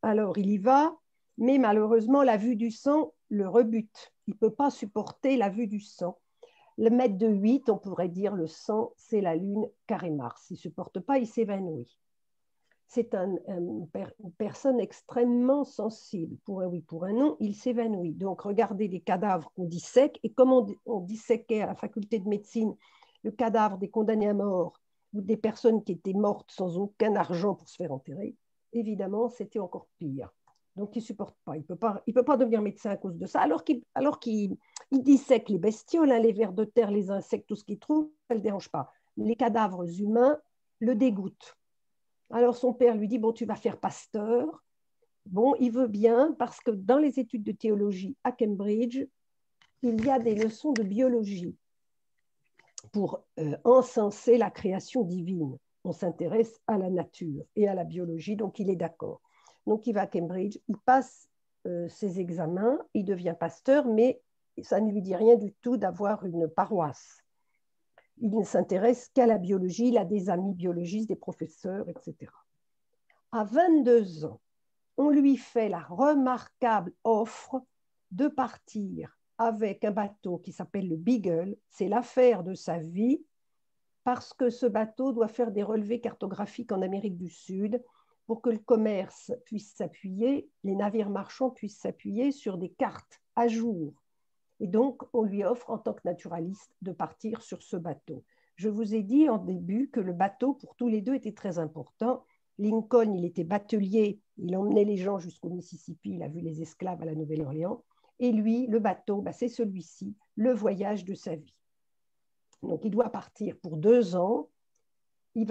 Alors, il y va, mais malheureusement, la vue du sang le rebute. Il ne peut pas supporter la vue du sang. Le maître de 8, on pourrait dire le sang, c'est la Lune carré Mars. Il ne supporte pas, il s'évanouit. C'est une personne extrêmement sensible. Pour un oui, pour un non, il s'évanouit. Donc, regardez les cadavres qu'on dissèque. Et comme on disséquait à la faculté de médecine le cadavre des condamnés à mort ou des personnes qui étaient mortes sans aucun argent pour se faire enterrer, évidemment, c'était encore pire. Donc, il ne supporte pas. Il peut pas devenir médecin à cause de ça. Alors qu'il dissèque les bestioles, hein, les vers de terre, les insectes, tout ce qu'il trouve, ça ne le dérange pas. Les cadavres humains le dégoûtent. Alors, son père lui dit, bon, tu vas faire pasteur. Bon, il veut bien parce que dans les études de théologie à Cambridge, il y a des leçons de biologie pour encenser la création divine. On s'intéresse à la nature et à la biologie, donc il est d'accord. Donc, il va à Cambridge, il passe ses examens, il devient pasteur, mais ça ne lui dit rien du tout d'avoir une paroisse. Il ne s'intéresse qu'à la biologie, il a des amis biologistes, des professeurs, etc. À 22 ans, on lui fait la remarquable offre de partir avec un bateau qui s'appelle le Beagle. C'est l'affaire de sa vie parce que ce bateau doit faire des relevés cartographiques en Amérique du Sud pour que le commerce puisse s'appuyer, les navires marchands puissent s'appuyer sur des cartes à jour. Et donc, on lui offre en tant que naturaliste de partir sur ce bateau. Je vous ai dit en début que le bateau, pour tous les deux, était très important. Lincoln, il était batelier, il emmenait les gens jusqu'au Mississippi, il a vu les esclaves à la Nouvelle-Orléans. Et lui, le bateau, c'est celui-ci, le voyage de sa vie. Donc, il doit partir pour 2 ans. Et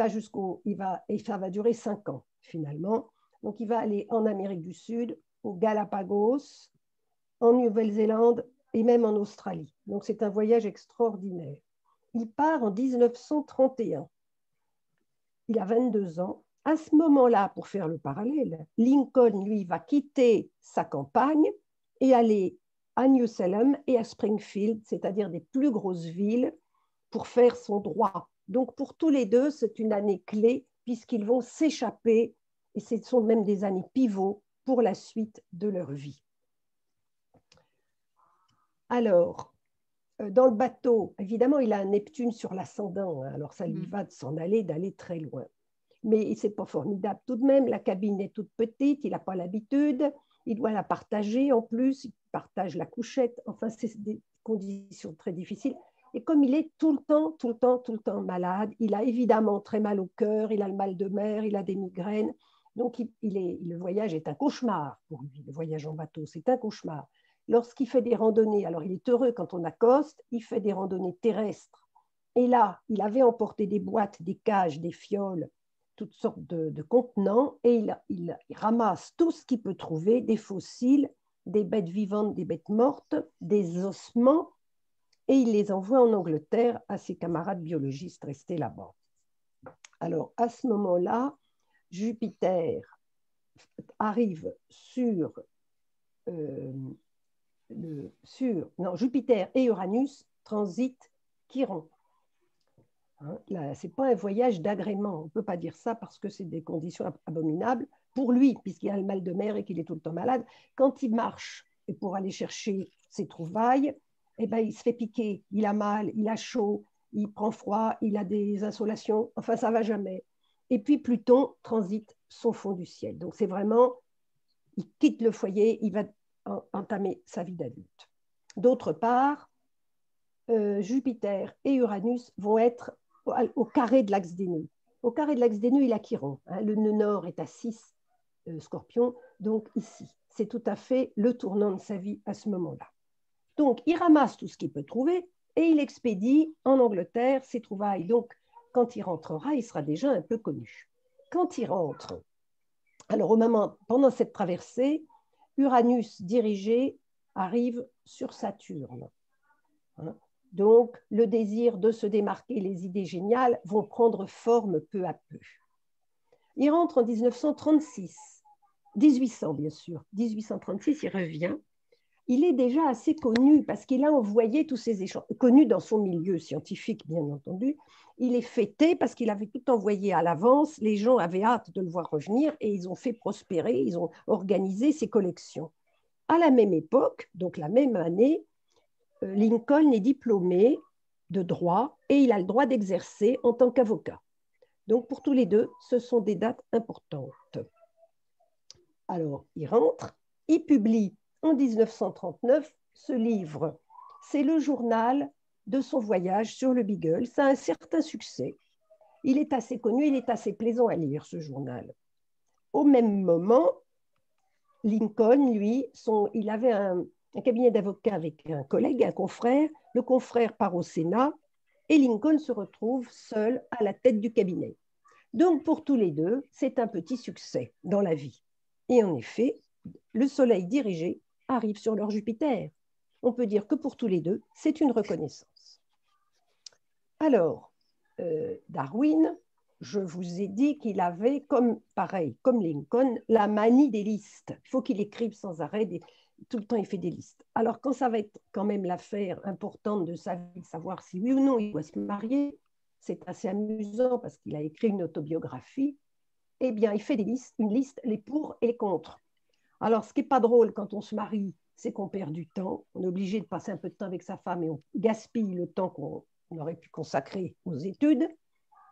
ça va durer 5 ans, finalement. Donc, il va aller en Amérique du Sud, aux Galapagos, en Nouvelle-Zélande et même en Australie. Donc, c'est un voyage extraordinaire. Il part en 1931. Il a 22 ans. À ce moment-là, pour faire le parallèle, Lincoln, lui, va quitter sa campagne et aller à New Salem et à Springfield, c'est-à-dire des plus grosses villes, pour faire son droit. Donc, pour tous les deux, c'est une année clé puisqu'ils vont s'échapper et ce sont même des années pivots pour la suite de leur vie. Alors, dans le bateau, évidemment, il a un Neptune sur l'ascendant, hein, alors ça lui va de s'en aller, d'aller très loin. Mais ce n'est pas formidable tout de même, la cabine est toute petite, il n'a pas l'habitude, il doit la partager en plus, il partage la couchette, enfin, c'est des conditions très difficiles. Et comme il est tout le temps malade, il a évidemment très mal au cœur, il a le mal de mer, il a des migraines, donc le voyage est un cauchemar pour lui, le voyage en bateau, c'est un cauchemar. Lorsqu'il fait des randonnées, alors il est heureux quand on accoste, il fait des randonnées terrestres. Et là, il avait emporté des boîtes, des cages, des fioles, toutes sortes de contenants, et il ramasse tout ce qu'il peut trouver, des fossiles, des bêtes vivantes, des bêtes mortes, des ossements, et il les envoie en Angleterre à ses camarades biologistes restés là-bas. Alors, à ce moment-là, Jupiter arrive Jupiter et Uranus transitent Chiron. Hein, là, ce n'est pas un voyage d'agrément, on ne peut pas dire ça parce que c'est des conditions abominables pour lui, puisqu'il a le mal de mer et qu'il est tout le temps malade. Quand il marche et pour aller chercher ses trouvailles, il se fait piquer, il a mal, il a chaud, il prend froid, il a des insolations, enfin ça ne va jamais. Et puis Pluton transite son fond du ciel. Donc c'est vraiment, il quitte le foyer, il va entamer sa vie d'adulte. D'autre part, Jupiter et Uranus vont être au carré de l'axe des nœuds. Au carré de l'axe des nœuds, il a Chiron. Hein, le nœud nord est à 6 Scorpion, donc ici. C'est tout à fait le tournant de sa vie à ce moment-là. Donc, il ramasse tout ce qu'il peut trouver et il expédie en Angleterre ses trouvailles. Donc, quand il rentrera, il sera déjà un peu connu. Quand il rentre, alors pendant cette traversée, Uranus dirigé arrive sur Saturne. Hein, donc, le désir de se démarquer, les idées géniales vont prendre forme peu à peu. Il rentre en 1800 bien sûr, 1836, il revient. Il est déjà assez connu parce qu'il a envoyé tous ces échanges, connu dans son milieu scientifique, bien entendu. Il est fêté parce qu'il avait tout envoyé à l'avance. Les gens avaient hâte de le voir revenir et ils ont fait prospérer, ils ont organisé ses collections. À la même époque, donc la même année, Lincoln est diplômé de droit et il a le droit d'exercer en tant qu'avocat. Donc pour tous les deux, ce sont des dates importantes. Alors, il rentre, il publie en 1939 ce livre. C'est le journal de son voyage sur le Beagle. Ça a un certain succès. Il est assez connu, il est assez plaisant à lire, ce journal. Au même moment, Lincoln, lui, il avait un cabinet d'avocats avec un collègue, un confrère. Le confrère part au Sénat et Lincoln se retrouve seul à la tête du cabinet. Donc, pour tous les deux, c'est un petit succès dans la vie. Et en effet, le Soleil dirigé arrive sur leur Jupiter. On peut dire que pour tous les deux, c'est une reconnaissance. Alors, Darwin, je vous ai dit qu'il avait, comme Lincoln, la manie des listes. Il faut qu'il écrive sans arrêt, tout le temps il fait des listes. Alors, quand ça va être quand même l'affaire importante de sa vie, de savoir si oui ou non il doit se marier, c'est assez amusant parce qu'il a écrit une autobiographie, eh bien, il fait une liste, les pour et les contre. Alors, ce qui n'est pas drôle quand on se marie, c'est qu'on perd du temps. On est obligé de passer un peu de temps avec sa femme et on gaspille le temps qu'on aurait pu consacrer aux études.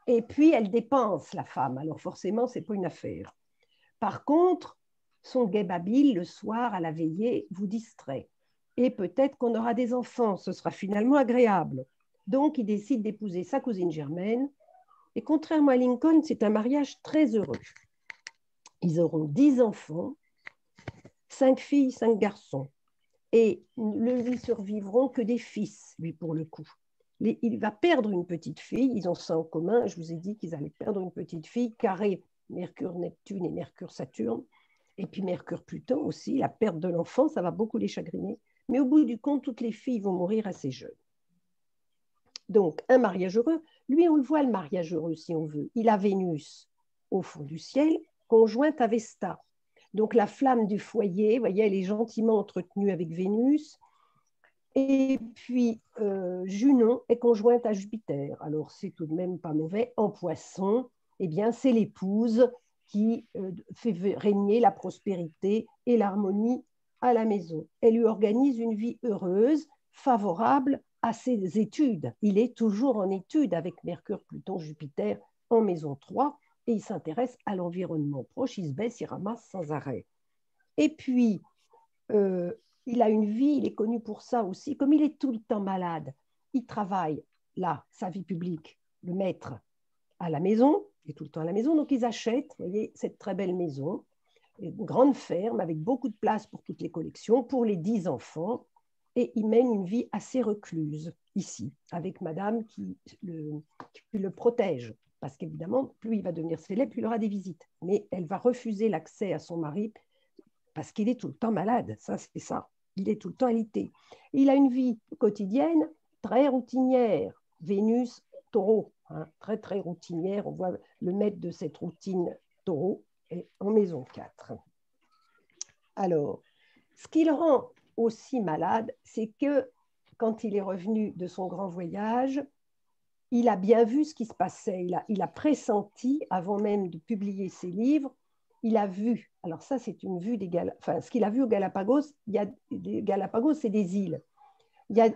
Et puis, elle dépense, la femme. Alors, forcément, ce n'est pas une affaire. Par contre, son guet-babil, le soir, à la veillée, vous distrait. Et peut-être qu'on aura des enfants. Ce sera finalement agréable. Donc, il décide d'épouser sa cousine germaine. Et contrairement à Lincoln, c'est un mariage très heureux. Ils auront 10 enfants, 5 filles, 5 garçons. Et ne lui survivront que des fils, lui, pour le coup. Il va perdre une petite fille, ils ont ça en commun, je vous ai dit qu'ils allaient perdre une petite fille, carré Mercure-Neptune et Mercure-Saturne, et puis Mercure-Pluton aussi, la perte de l'enfant, ça va beaucoup les chagriner, mais au bout du compte, toutes les filles vont mourir assez jeunes. Donc, un mariage heureux, lui, on le voit, le mariage heureux, si on veut. Il a Vénus au fond du ciel, conjointe à Vesta. Donc, la flamme du foyer, vous voyez, elle est gentiment entretenue avec Vénus. Et puis, Junon est conjointe à Jupiter. Alors, c'est tout de même pas mauvais. En Poisson, eh bien, c'est l'épouse qui fait régner la prospérité et l'harmonie à la maison. Elle lui organise une vie heureuse, favorable à ses études. Il est toujours en études avec Mercure, Pluton, Jupiter en maison 3 et il s'intéresse à l'environnement proche. Il se baisse, il ramasse sans arrêt. Et puis, il a une vie, il est connu pour ça aussi. Comme il est tout le temps malade, il travaille là, sa vie publique, le maître à la maison, il est tout le temps à la maison, donc ils achètent, vous voyez, cette très belle maison, une grande ferme avec beaucoup de place pour toutes les collections, pour les 10 enfants, et il mène une vie assez recluse ici, avec madame qui le protège, parce qu'évidemment, plus il va devenir célèbre, plus il aura des visites. Mais elle va refuser l'accès à son mari parce qu'il est tout le temps malade, ça c'est ça, il est tout le temps alité. Il a une vie quotidienne très routinière, Vénus, Taureau, hein, très très routinière, on voit le maître de cette routine Taureau est en maison 4. Alors, ce qui le rend aussi malade, c'est que quand il est revenu de son grand voyage, il a bien vu ce qui se passait, il a pressenti, avant même de publier ses livres, il a vu, alors ça c'est une vue des Galapagos, enfin ce qu'il a vu aux Galapagos, les Galapagos c'est des îles, il y a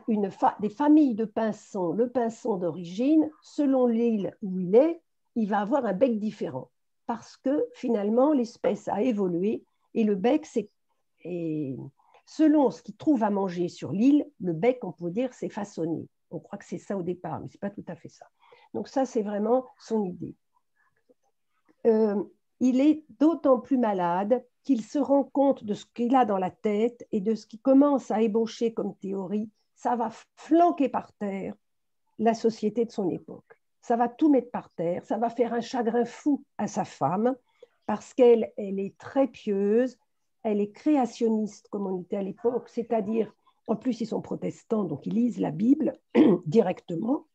des familles de pinsons, le pinson d'origine, selon l'île où il va avoir un bec différent, parce que finalement l'espèce a évolué et le bec c'est... Selon ce qu'il trouve à manger sur l'île, le bec, on peut dire, c'est façonné. On croit que c'est ça au départ, mais ce n'est pas tout à fait ça. Donc ça, c'est vraiment son idée. Il est d'autant plus malade qu'il se rend compte de ce qu'il a dans la tête et de ce qui commence à ébaucher comme théorie. Ça va flanquer par terre la société de son époque. Ça va tout mettre par terre. Ça va faire un chagrin fou à sa femme parce qu'elle est très pieuse. Elle est créationniste, comme on était à l'époque, c'est-à-dire, en plus, ils sont protestants, donc ils lisent la Bible directement.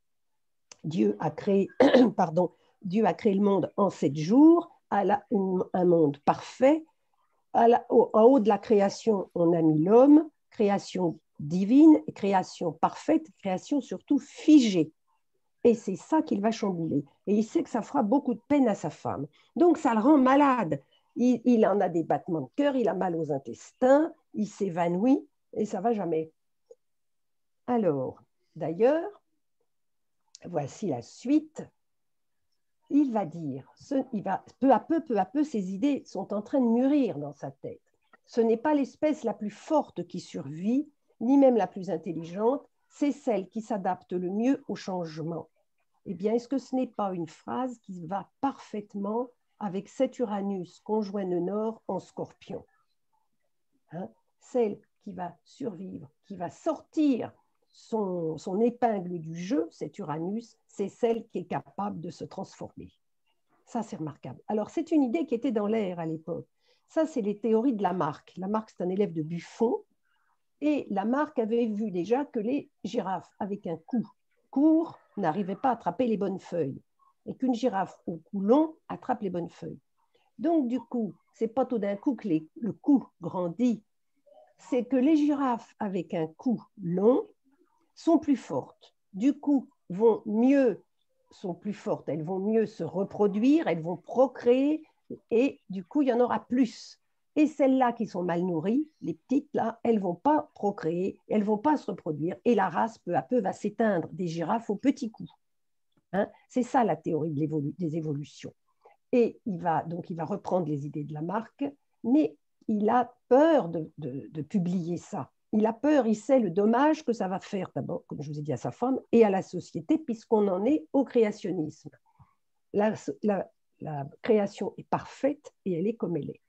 Dieu a créé le monde en 7 jours, un monde parfait. En haut de la création, on a mis l'homme, création divine, création parfaite, création surtout figée. Et c'est ça qu'il va chambouler. Et il sait que ça fera beaucoup de peine à sa femme. Donc, ça le rend malade. Il en a des battements de cœur, il a mal aux intestins, il s'évanouit et ça ne va jamais. Alors, d'ailleurs, voici la suite. Il va dire, peu à peu, ses idées sont en train de mûrir dans sa tête. Ce n'est pas l'espèce la plus forte qui survit, ni même la plus intelligente, c'est celle qui s'adapte le mieux au changement. Eh bien, est-ce que ce n'est pas une phrase qui va parfaitement avec cet Uranus conjoint le Nord en Scorpion, hein? Celle qui va survivre, qui va sortir son épingle du jeu, cet Uranus, c'est celle qui est capable de se transformer. Ça, c'est remarquable. Alors, c'est une idée qui était dans l'air à l'époque. Ça, c'est les théories de Lamarck. Lamarck, c'est un élève de Buffon, et Lamarck avait vu déjà que les girafes, avec un cou court, n'arrivaient pas à attraper les bonnes feuilles, et qu'une girafe au cou long attrape les bonnes feuilles. Donc, du coup, ce n'est pas tout d'un coup que le cou grandit, c'est que les girafes avec un cou long sont plus fortes. Du coup, sont plus fortes, elles vont mieux se reproduire, elles vont procréer, et du coup, il y en aura plus. Et celles-là qui sont mal nourries, les petites, là, elles ne vont pas procréer, elles ne vont pas se reproduire, et la race, peu à peu, va s'éteindre des girafes au petit cou. Hein? C'est ça la théorie des évolutions. Et il va reprendre les idées de Lamarck, mais il a peur de publier ça. Il a peur, il sait le dommage que ça va faire d'abord, comme je vous ai dit, à sa femme et à la société, puisqu'on en est au créationnisme. La la création est parfaite et elle est comme elle est.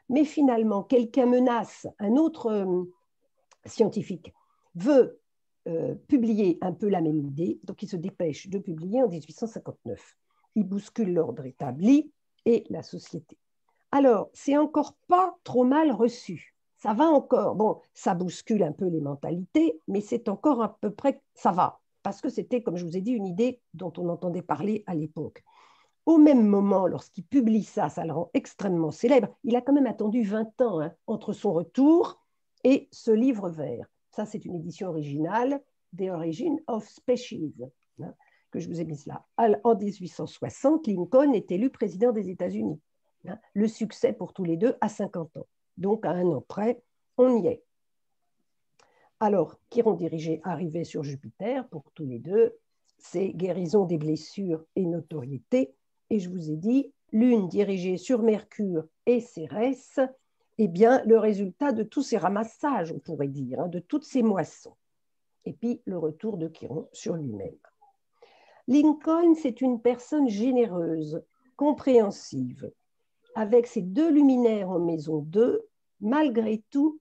Mais finalement, quelqu'un menace, un autre scientifique veut publier un peu la même idée, donc il se dépêche de publier en 1859. Il bouscule l'ordre établi et la société. Alors, c'est encore pas trop mal reçu. Ça va encore. Bon, ça bouscule un peu les mentalités, mais c'est encore à peu près, ça va. Parce que c'était, comme je vous ai dit, une idée dont on entendait parler à l'époque. Au même moment, lorsqu'il publie ça, ça le rend extrêmement célèbre. Il a quand même attendu 20 ans entre son retour et ce livre vert. Ça, c'est une édition originale, The Origin of Species, que je vous ai mise là. En 1860, Lincoln est élu président des États-Unis. Le succès pour tous les deux à 50 ans. Donc, à 1 an près, on y est. Alors, Chiron dirigé arrivait sur Jupiter pour tous les deux, c'est guérison des blessures et notoriété. Et je vous ai dit, Lune dirigée sur Mercure et Cérès, eh bien, le résultat de tous ces ramassages, on pourrait dire, de toutes ces moissons. Et puis, le retour de Chiron sur lui-même. Lincoln, c'est une personne généreuse, compréhensive. Avec ses 2 luminaires en maison 2, malgré tout,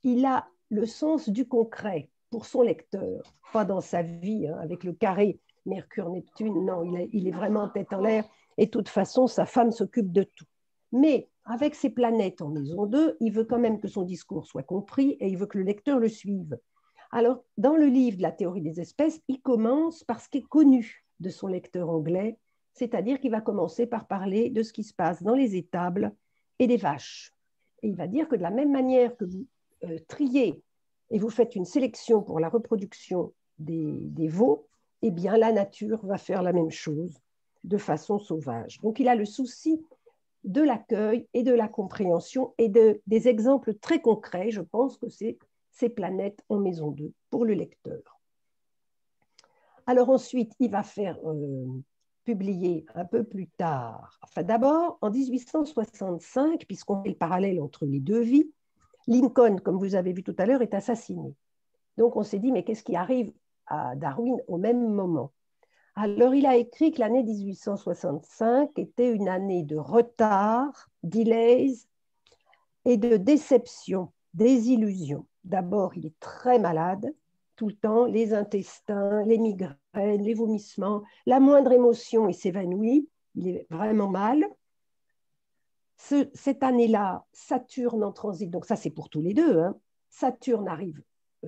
il a le sens du concret pour son lecteur. Pas dans sa vie, avec le carré Mercure-Neptune, non, il est vraiment tête en l'air. Et de toute façon, sa femme s'occupe de tout. Mais avec ses planètes en maison 2, il veut quand même que son discours soit compris et il veut que le lecteur le suive. Alors, dans le livre de la théorie des espèces, il commence par ce qui est connu de son lecteur anglais, c'est-à-dire qu'il va commencer par parler de ce qui se passe dans les étables et des vaches. Et il va dire que de la même manière que vous triez et vous faites une sélection pour la reproduction des veaux, eh bien la nature va faire la même chose de façon sauvage. Donc il a le souci de l'accueil et de la compréhension et des exemples très concrets. Je pense que c'est ces planètes en maison 2 pour le lecteur. Alors ensuite, il va faire publier un peu plus tard, enfin d'abord en 1865, puisqu'on fait le parallèle entre les 2 vies, Lincoln, comme vous avez vu tout à l'heure, est assassiné. Donc on s'est dit, mais qu'est-ce qui arrive à Darwin au même moment? Alors il a écrit que l'année 1865 était une année de retard, delays et de déception, désillusion. D'abord, il est très malade, tout le temps, les intestins, les migraines, les vomissements, la moindre émotion, il s'évanouit, il est vraiment mal. Cette année-là, Saturne en transit, donc ça c'est pour tous les deux, Saturne arrive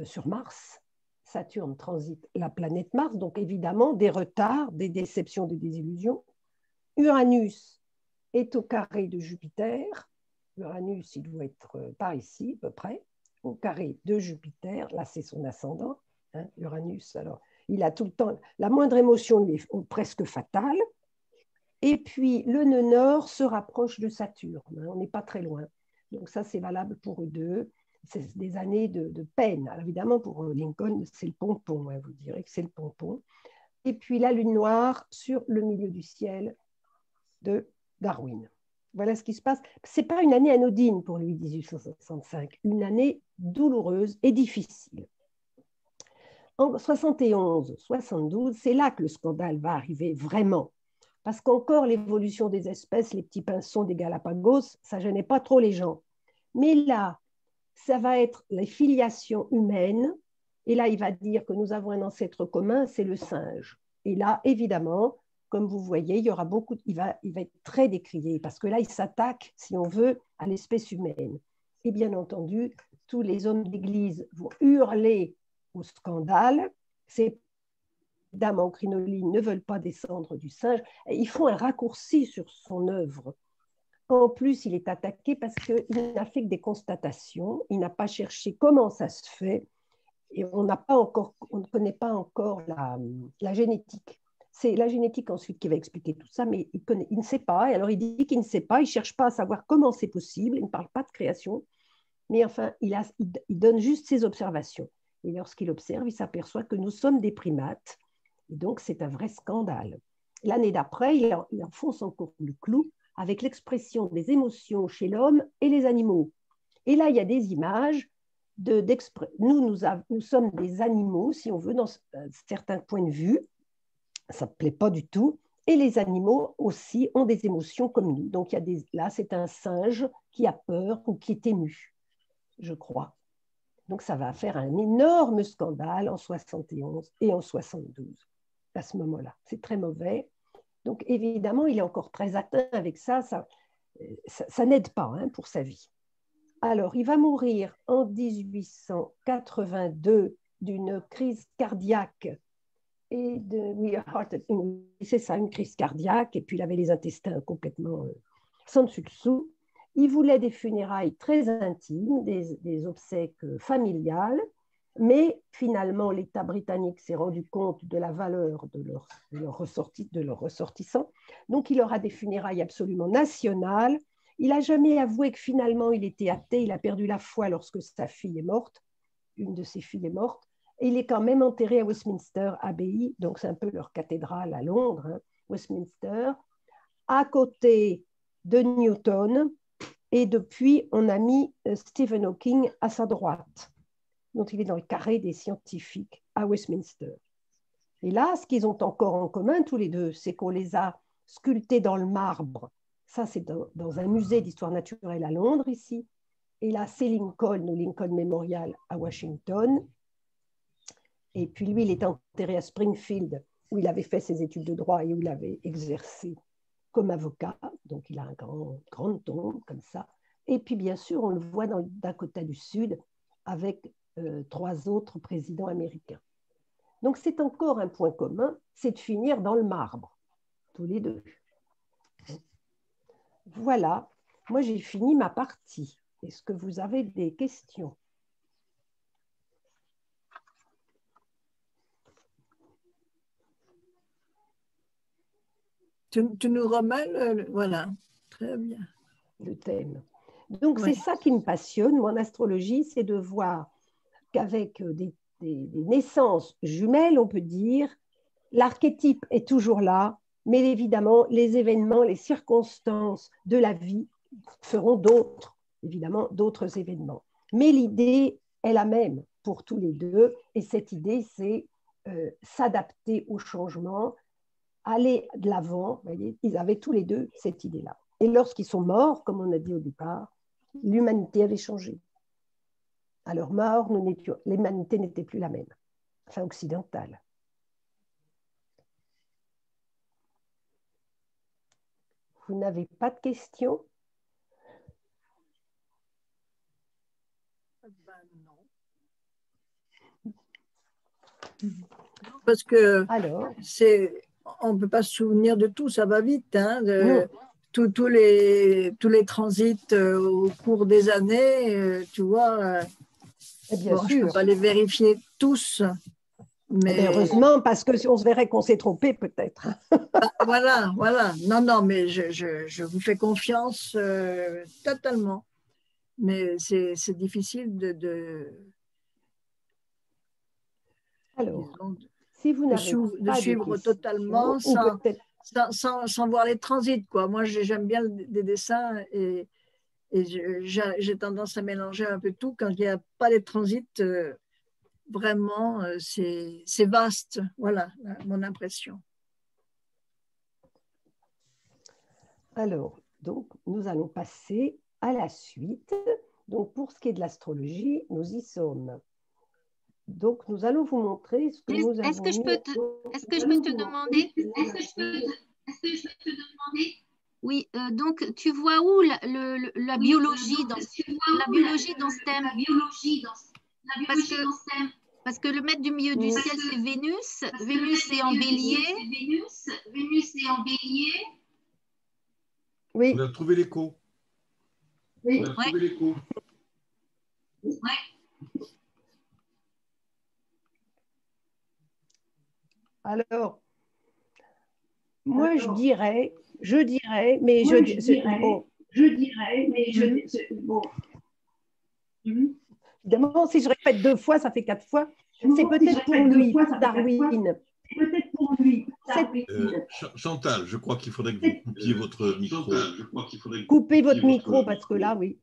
sur Mars, Saturne transite la planète Mars, donc évidemment des retards, des déceptions, des désillusions. Uranus est au carré de Jupiter, Uranus il doit être par ici à peu près, au carré de Jupiter, là c'est son ascendant, Uranus, alors il a tout le temps, la moindre émotion lui est presque fatale. Et puis, le nœud nord se rapproche de Saturne. On n'est pas très loin. Donc ça, c'est valable pour eux deux. C'est des années de peine. Alors, évidemment, pour Lincoln, c'est le pompon. Vous direz que c'est le pompon. Et puis, la lune noire sur le milieu du ciel de Darwin. Voilà ce qui se passe. Ce n'est pas une année anodine pour lui, 1865. Une année douloureuse et difficile. En 71, 72, c'est là que le scandale va arriver vraiment. Parce qu'encore l'évolution des espèces, les petits pinsons des Galapagos, ça ne gênait pas trop les gens. Mais là, ça va être les filiations humaines. Et là, il va dire que nous avons un ancêtre commun, c'est le singe. Et là, évidemment, comme vous voyez, il y aura beaucoup, il va être très décrié parce que là, il s'attaque, si on veut, à l'espèce humaine. Et bien entendu, tous les hommes d'église vont hurler au scandale. Ces dames en crinoline ne veulent pas descendre du singe. Ils font un raccourci sur son œuvre. En plus, il est attaqué parce qu'il n'a fait que des constatations. Il n'a pas cherché comment ça se fait. Et on ne connaît pas encore la génétique. C'est la génétique ensuite qui va expliquer tout ça, mais il ne sait pas. Et alors il dit qu'il ne sait pas, il ne cherche pas à savoir comment c'est possible, il ne parle pas de création, mais enfin, il donne juste ses observations. Et lorsqu'il observe, il s'aperçoit que nous sommes des primates. Et donc, c'est un vrai scandale. L'année d'après, il enfonce encore le clou avec l'expression des émotions chez l'homme et les animaux. Et là, il y a des images nous sommes des animaux, si on veut, dans certains points de vue. Ça ne me plaît pas du tout. Et les animaux aussi ont des émotions comme nous. Donc, là, c'est un singe qui a peur ou qui est ému, je crois. Donc, ça va faire un énorme scandale en 71 et en 72, à ce moment-là. C'est très mauvais. Donc, évidemment, il est encore très atteint avec ça. Ça n'aide pas hein, pour sa vie. Alors, il va mourir en 1882 d'une crise cardiaque. C'est ça, une crise cardiaque. Et puis, il avait les intestins complètement sans dessus-dessous. Il voulait des funérailles très intimes, des obsèques familiales. Mais finalement, l'État britannique s'est rendu compte de la valeur de leurs ressortissants. Donc, il aura des funérailles absolument nationales. Il n'a jamais avoué que finalement, il était athée. Il a perdu la foi lorsque sa fille est morte. Une de ses filles est morte. Et il est quand même enterré à Westminster Abbey. Donc, c'est un peu leur cathédrale à Londres, hein, Westminster, à côté de Newton. Et depuis, on a mis Stephen Hawking à sa droite. Donc, il est dans le carré des scientifiques à Westminster. Et là, ce qu'ils ont encore en commun, tous les deux, c'est qu'on les a sculptés dans le marbre. Ça, c'est dans un musée d'histoire naturelle à Londres, ici. Et là, c'est Lincoln, au Lincoln Memorial à Washington. Et puis, lui, il est enterré à Springfield, où il avait fait ses études de droit et où il avait exercé comme avocat. Donc, il a un grande tombe, comme ça. Et puis, bien sûr, on le voit dans le Dakota du Sud, avec 3 autres présidents américains. Donc, c'est encore un point commun, c'est de finir dans le marbre, tous les deux. Voilà, moi j'ai fini ma partie. Est-ce que vous avez des questions? Tu nous remets voilà, très bien. Le thème. Donc, c'est ça qui me passionne, mon astrologie, c'est de voir qu'avec des naissances jumelles, on peut dire, l'archétype est toujours là, mais évidemment, les événements, les circonstances de la vie feront d'autres événements. Mais l'idée est la même pour tous les deux, et cette idée, c'est s'adapter au changement, aller de l'avant. Ils avaient tous les deux cette idée-là. Et lorsqu'ils sont morts, comme on a dit au départ, l'humanité avait changé. À leur mort, l'humanité n'était plus la même, enfin occidentale. Vous n'avez pas de questions? Non. Parce que on ne peut pas se souvenir de tout, ça va vite. Hein, tous les transits au cours des années, tu vois. Bien sûr. Je ne peux pas les vérifier tous. Mais heureusement, parce que si on se verrait qu'on s'est trompé, peut-être. Voilà. Non, mais je vous fais confiance totalement. Mais c'est difficile de Alors, si vous n'avez de suivre totalement sans voir les transits, quoi. Moi, j'aime bien des dessins et j'ai tendance à mélanger un peu tout. Quand il n'y a pas les transits, vraiment, c'est vaste. Voilà mon impression. Alors, donc, nous allons passer à la suite. Donc, pour ce qui est de l'astrologie, nous y sommes. Donc, nous allons vous montrer ce que nous avons. Est-ce que je peux te demander? Oui, donc tu vois où la biologie dans ce thème? Parce que le maître du milieu du ciel, c'est Vénus. Vénus est en bélier. Oui. On a trouvé l'écho. Oui. On a trouvé l'écho. Alors, moi, je dirais, mais bon. Évidemment, si je répète 2 fois, ça fait 4 fois. C'est peut-être pour lui, Darwin. Chantal, je crois qu'il faudrait que vous coupiez votre micro. Coupez votre micro parce que là, oui.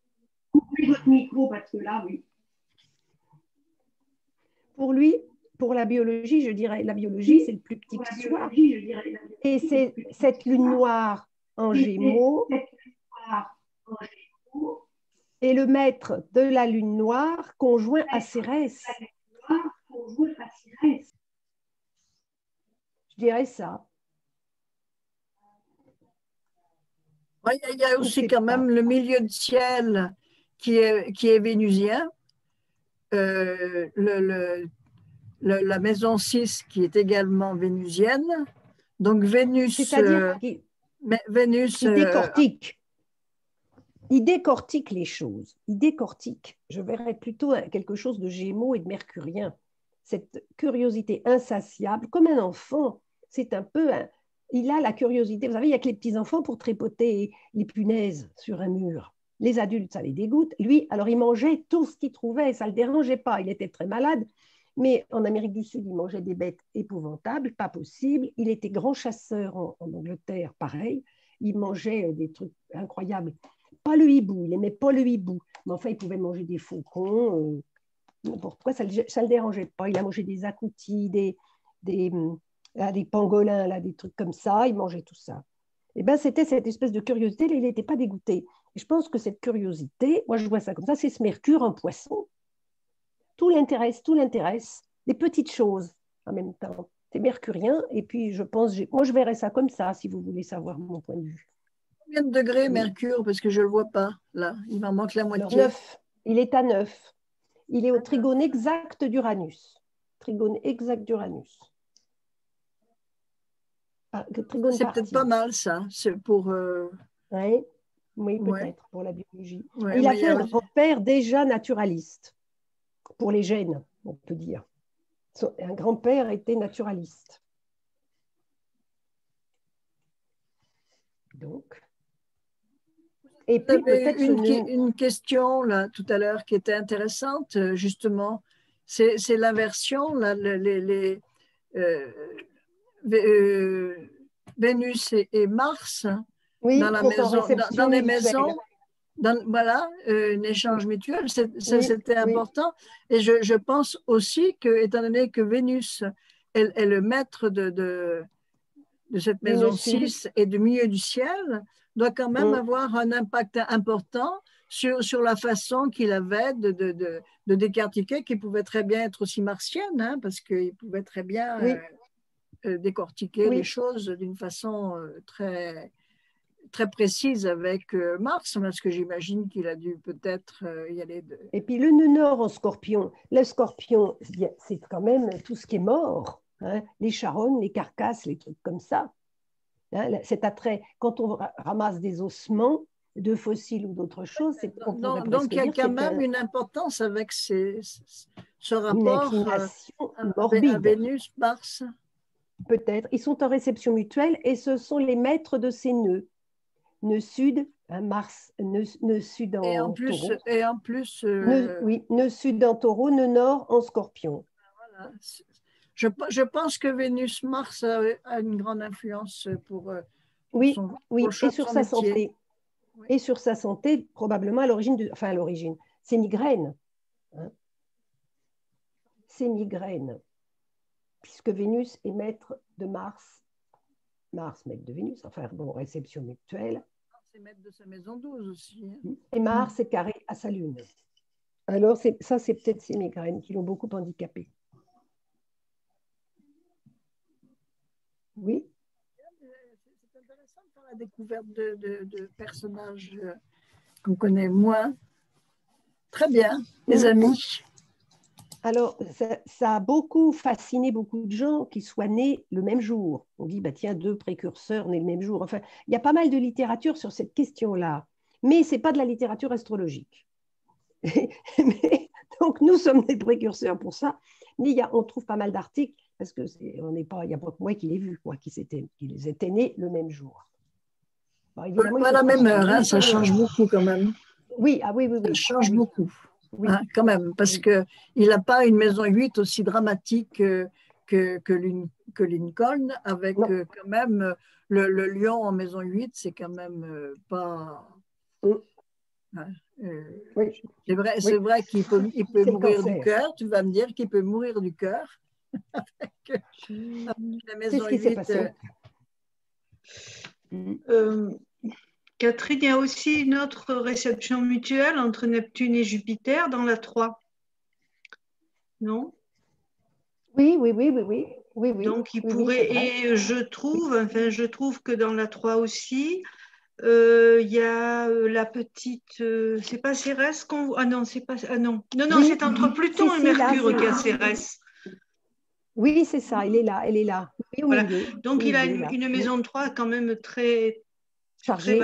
Pour lui, pour la biologie, je dirais, la biologie, c'est le plus petit qui soit. Et c'est cette lune noire en Gémeaux est le maître de la lune noire conjoint à Cérès. Je dirais ça. Il y a aussi quand même le milieu de ciel qui est vénusien. La maison 6 qui est également vénusienne. Donc Vénus, c'est-à-dire Vénus décortique. Il décortique les choses. Il décortique. Je verrais plutôt quelque chose de Gémeaux et de Mercurien. Cette curiosité insatiable, comme un enfant. C'est un peu... il a la curiosité. Vous savez, il n'y a que les petits-enfants pour tripoter les punaises sur un mur. Les adultes, ça les dégoûte. Lui, alors il mangeait tout ce qu'il trouvait. Ça ne le dérangeait pas. Il était très malade. Mais en Amérique du Sud, il mangeait des bêtes épouvantables, pas possible. Il était grand chasseur en Angleterre, pareil. Il mangeait des trucs incroyables. Pas le hibou, il n'aimait pas le hibou. Mais enfin, il pouvait manger des faucons. Pourquoi ça ne le dérangeait pas? Il a mangé des agoutis, des pangolins, là, des trucs comme ça. Il mangeait tout ça. Et ben, c'était cette espèce de curiosité. Il n'était pas dégoûté. Et je pense que cette curiosité, moi je vois ça comme ça, c'est ce Mercure en Poisson. Tout l'intéresse, des petites choses en même temps. C'est mercurien, et puis je pense, moi je verrais ça comme ça, si vous voulez savoir mon point de vue. Combien de degrés Mercure? Parce que je ne le vois pas, là. Il m'en manque la moitié. Alors, 9. Il est à 9. Il est au trigone exact d'Uranus. Trigone exact d'Uranus. C'est peut-être pas mal, ça. C'est pour... Oui, peut-être, pour la biologie. Ouais, il a fait un grand-père déjà naturaliste, pour les gènes, on peut dire. Un grand-père était naturaliste. Donc... Et puis peut-être une question là tout à l'heure qui était intéressante, justement, c'est l'inversion, Vénus et Mars dans la maison, dans les maisons, voilà, un échange mutuel, c'était important. Et je pense aussi que, étant donné que Vénus est le maître de cette maison 6 et du milieu du ciel, doit quand même avoir un impact important sur la façon qu'il avait de décortiquer, qui pouvait très bien être aussi martienne, hein, parce qu'il pouvait très bien décortiquer les choses d'une façon très, très précise avec Mars, parce que j'imagine qu'il a dû peut-être y aller de... Et puis le nœud nord en Scorpion, le Scorpion, c'est quand même tout ce qui est mort, hein, les charognes, les carcasses, les trucs comme ça. Cet attrait, quand on ramasse des ossements de fossiles ou d'autres choses, donc il y a quand même une importance avec ce rapport à Vénus, Mars. Peut-être. Ils sont en réception mutuelle et ce sont les maîtres de ces nœuds. Nœud sud, Mars, nœud sud en Taureau. Et en plus nœud sud en Taureau, nœud nord en Scorpion. Voilà. Je pense que Vénus-Mars a une grande influence pour et sur sa santé. Oui. Et sur sa santé, probablement à l'origine, c'est migraine. Hein. C'est migraine. Puisque Vénus est maître de Mars. Mars, maître de Vénus, enfin bon, réception mutuelle. C'est maître de sa maison 12 aussi. Hein. Et Mars est carré à sa lune. Alors ça, c'est peut-être ces migraines qui l'ont beaucoup handicapé. Oui. C'est intéressant de faire la découverte de personnages qu'on connaît moins. Très bien, les amis. Alors, ça a beaucoup fasciné beaucoup de gens qui soient nés le même jour. On dit, bah, tiens, 2 précurseurs nés le même jour. Enfin, il y a pas mal de littérature sur cette question-là. Mais ce n'est pas de la littérature astrologique. Donc, nous sommes des précurseurs pour ça. Mais on trouve pas mal d'articles parce que il n'y a pas que moi qui l'ai vu, qu'ils étaient nés le même jour. Bon, pas la même heure, hein, ça change beaucoup quand même. Oui. Ça change beaucoup, hein, quand même, parce qu'il n'a pas une maison 8 aussi dramatique que Lincoln, avec quand même le lion en maison 8, c'est quand même pas... Hein, c'est vrai qu'il peut mourir du cœur, tu vas me dire qu'il peut mourir du cœur, avec la C'est maison ce qui s'est 8. passé. Catherine, il y a aussi une autre réception mutuelle entre Neptune et Jupiter dans la 3. Non? Oui, oui, oui, oui, oui. Oui, oui, Donc, il oui, oui, pourrait, c'est vrai. et je trouve que dans la 3 aussi, il y a la petite, c'est pas Cérès qu'on, ah non, c'est pas, ah non, non, non, Oui, c'est entre Pluton si, et si, là, Mercure c'est- qu'il y a Cérès. Oui, c'est ça, elle est là, elle est là. Oui, au Voilà. milieu. Donc, Au il a milieu, là. une maison de 3 quand même très Chargée.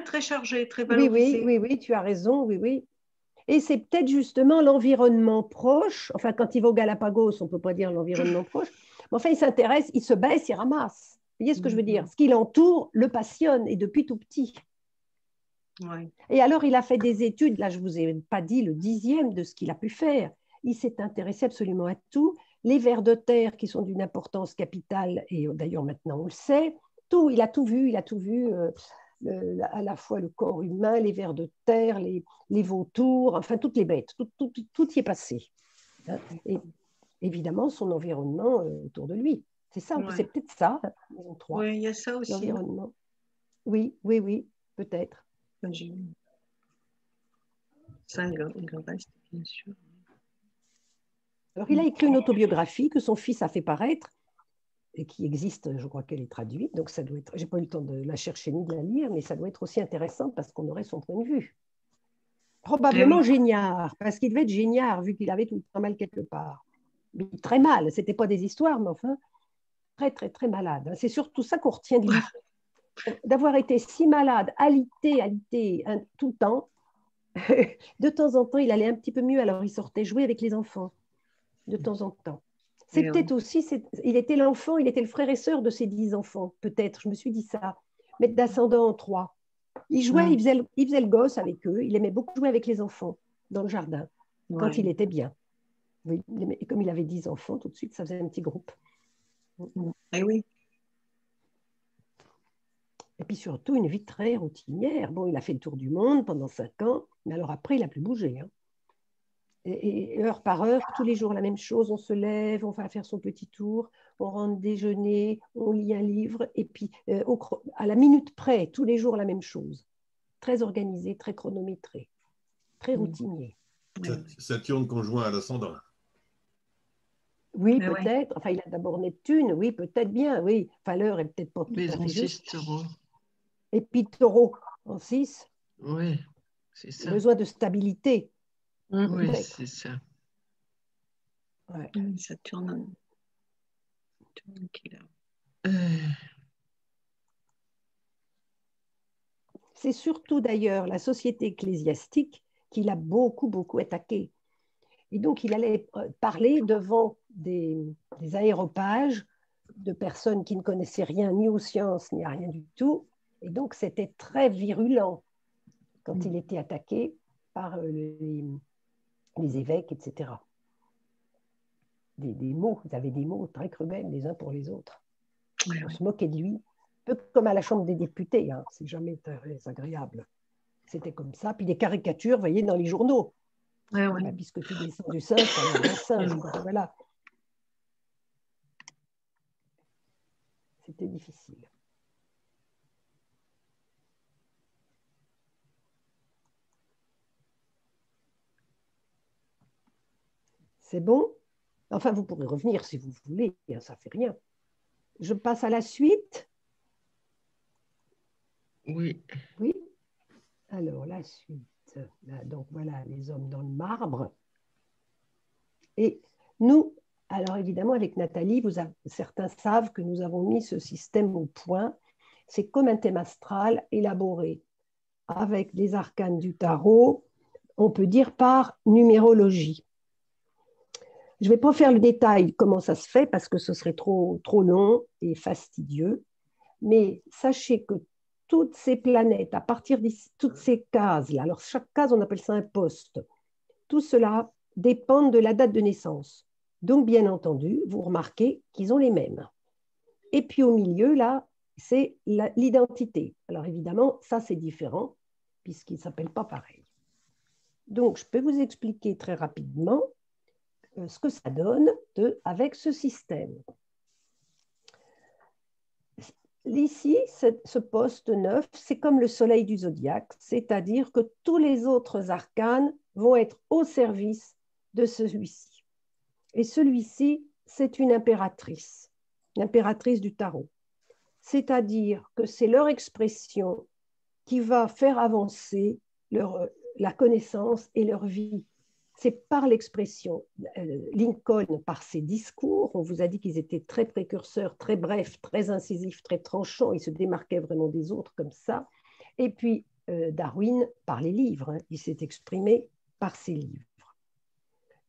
très chargée, très Oui, valorisée. oui, oui, oui, tu as raison, oui, oui. Et c'est peut-être justement l'environnement proche. Enfin, quand il va au Galapagos, on ne peut pas dire l'environnement proche. Mais enfin, il s'intéresse, il se baisse, il ramasse. Vous voyez ce que je veux dire? Ce qui l'entoure le passionne, et depuis tout petit. Ouais. Et alors, il a fait des études. Là, je ne vous ai pas dit le 10e de ce qu'il a pu faire. Il s'est intéressé absolument à tout. Les vers de terre, qui sont d'une importance capitale, et d'ailleurs maintenant on le sait, tout, il a tout vu, à la fois le corps humain, les vers de terre, les vautours, enfin toutes les bêtes, tout y est passé. Et évidemment, son environnement autour de lui. C'est ça, Ouais. c'est peut-être ça, maison 3, Oui, il y a ça aussi. l'environnement. Oui, oui, oui, peut-être. Ça, il en reste, bien sûr. Alors, il a écrit une autobiographie que son fils a fait paraître et qui existe, je crois qu'elle est traduite, donc ça doit être, j'ai pas eu le temps de la chercher ni de la lire, mais ça doit être aussi intéressant parce qu'on aurait son point de vue. Probablement oui. Géniard, parce qu'il devait être Géniard, vu qu'il avait tout le temps mal quelque part. Mais très mal, c'était pas des histoires, mais enfin, très, très, très malade. C'est surtout ça qu'on retient de lui, d'avoir été si malade, alité, tout le temps. De temps en temps, il allait un petit peu mieux, alors il sortait jouer avec les enfants, de temps en temps. C'est peut-être aussi, il était l'enfant, il était le frère et sœur de ses 10 enfants, peut-être, je me suis dit ça, mais d'ascendant en 3. Il jouait, il faisait le gosse avec eux, il aimait beaucoup jouer avec les enfants dans le jardin, quand il était bien. Oui, et comme il avait 10 enfants, tout de suite, ça faisait un petit groupe. Eh oui. Et puis surtout, une vie très routinière. Bon, il a fait le tour du monde pendant 5 ans, mais alors après, il n'a plus bougé. Hein. Et heure par heure, tous les jours la même chose, on se lève, on va faire son petit tour, on rentre déjeuner, on lit un livre, et puis à la minute près, tous les jours la même chose. Très organisé, très chronométré, très routinier. Saturne conjoint à l'ascendant. Oui, peut-être. Enfin, il a d'abord Neptune, oui, peut-être bien, oui. Enfin, l'heure est peut-être pas tout à fait juste. Taureau. Et puis Taureau en 6. Oui, c'est ça. Besoin de stabilité. Oui, c'est ça. Ouais. Saturne qu'il a. C'est surtout d'ailleurs la société ecclésiastique qui l'a beaucoup, beaucoup attaqué. Et donc, il allait parler devant des aéropages de personnes qui ne connaissaient rien ni aux sciences, ni à rien du tout. Et donc, c'était très virulent quand il était attaqué par les évêques, etc. Des mots, ils avaient des mots très cruels les uns pour les autres. On se moquait de lui, un peu comme à la Chambre des députés, hein. C'est jamais très agréable. C'était comme ça. Puis des caricatures, vous voyez, dans les journaux. Ben, puisque tu descends du singe, ça va un singe. Voilà. C'était difficile. C'est bon? Enfin, vous pourrez revenir si vous voulez, ça ne fait rien. Je passe à la suite. Oui. Oui. Alors, la suite. Là, donc, voilà, les hommes dans le marbre. Et nous, alors évidemment, avec Nathalie, certains savent que nous avons mis ce système au point. C'est comme un thème astral élaboré avec des arcanes du tarot, on peut dire par numérologie. Je ne vais pas faire le détail comment ça se fait parce que ce serait trop long et fastidieux, mais sachez que toutes ces planètes, à partir de toutes ces cases-là, alors chaque case, on appelle ça un poste, tout cela dépend de la date de naissance. Donc, bien entendu, vous remarquez qu'ils ont les mêmes. Et puis au milieu, là, c'est l'identité. Alors évidemment, ça c'est différent puisqu'ils ne s'appellent pas pareil. Donc, je peux vous expliquer très rapidement ce que ça donne avec ce système. Ici, ce poste 9, c'est comme le soleil du zodiaque, c'est-à-dire que tous les autres arcanes vont être au service de celui-ci. Et celui-ci, c'est une impératrice du tarot. C'est-à-dire que c'est leur expression qui va faire avancer la connaissance et leur vie. C'est par l'expression. Lincoln, par ses discours, on vous a dit qu'ils étaient très précurseurs, très brefs, très incisifs, très tranchants, ils se démarquaient vraiment des autres comme ça. Et puis Darwin, par les livres, hein, il s'est exprimé par ses livres.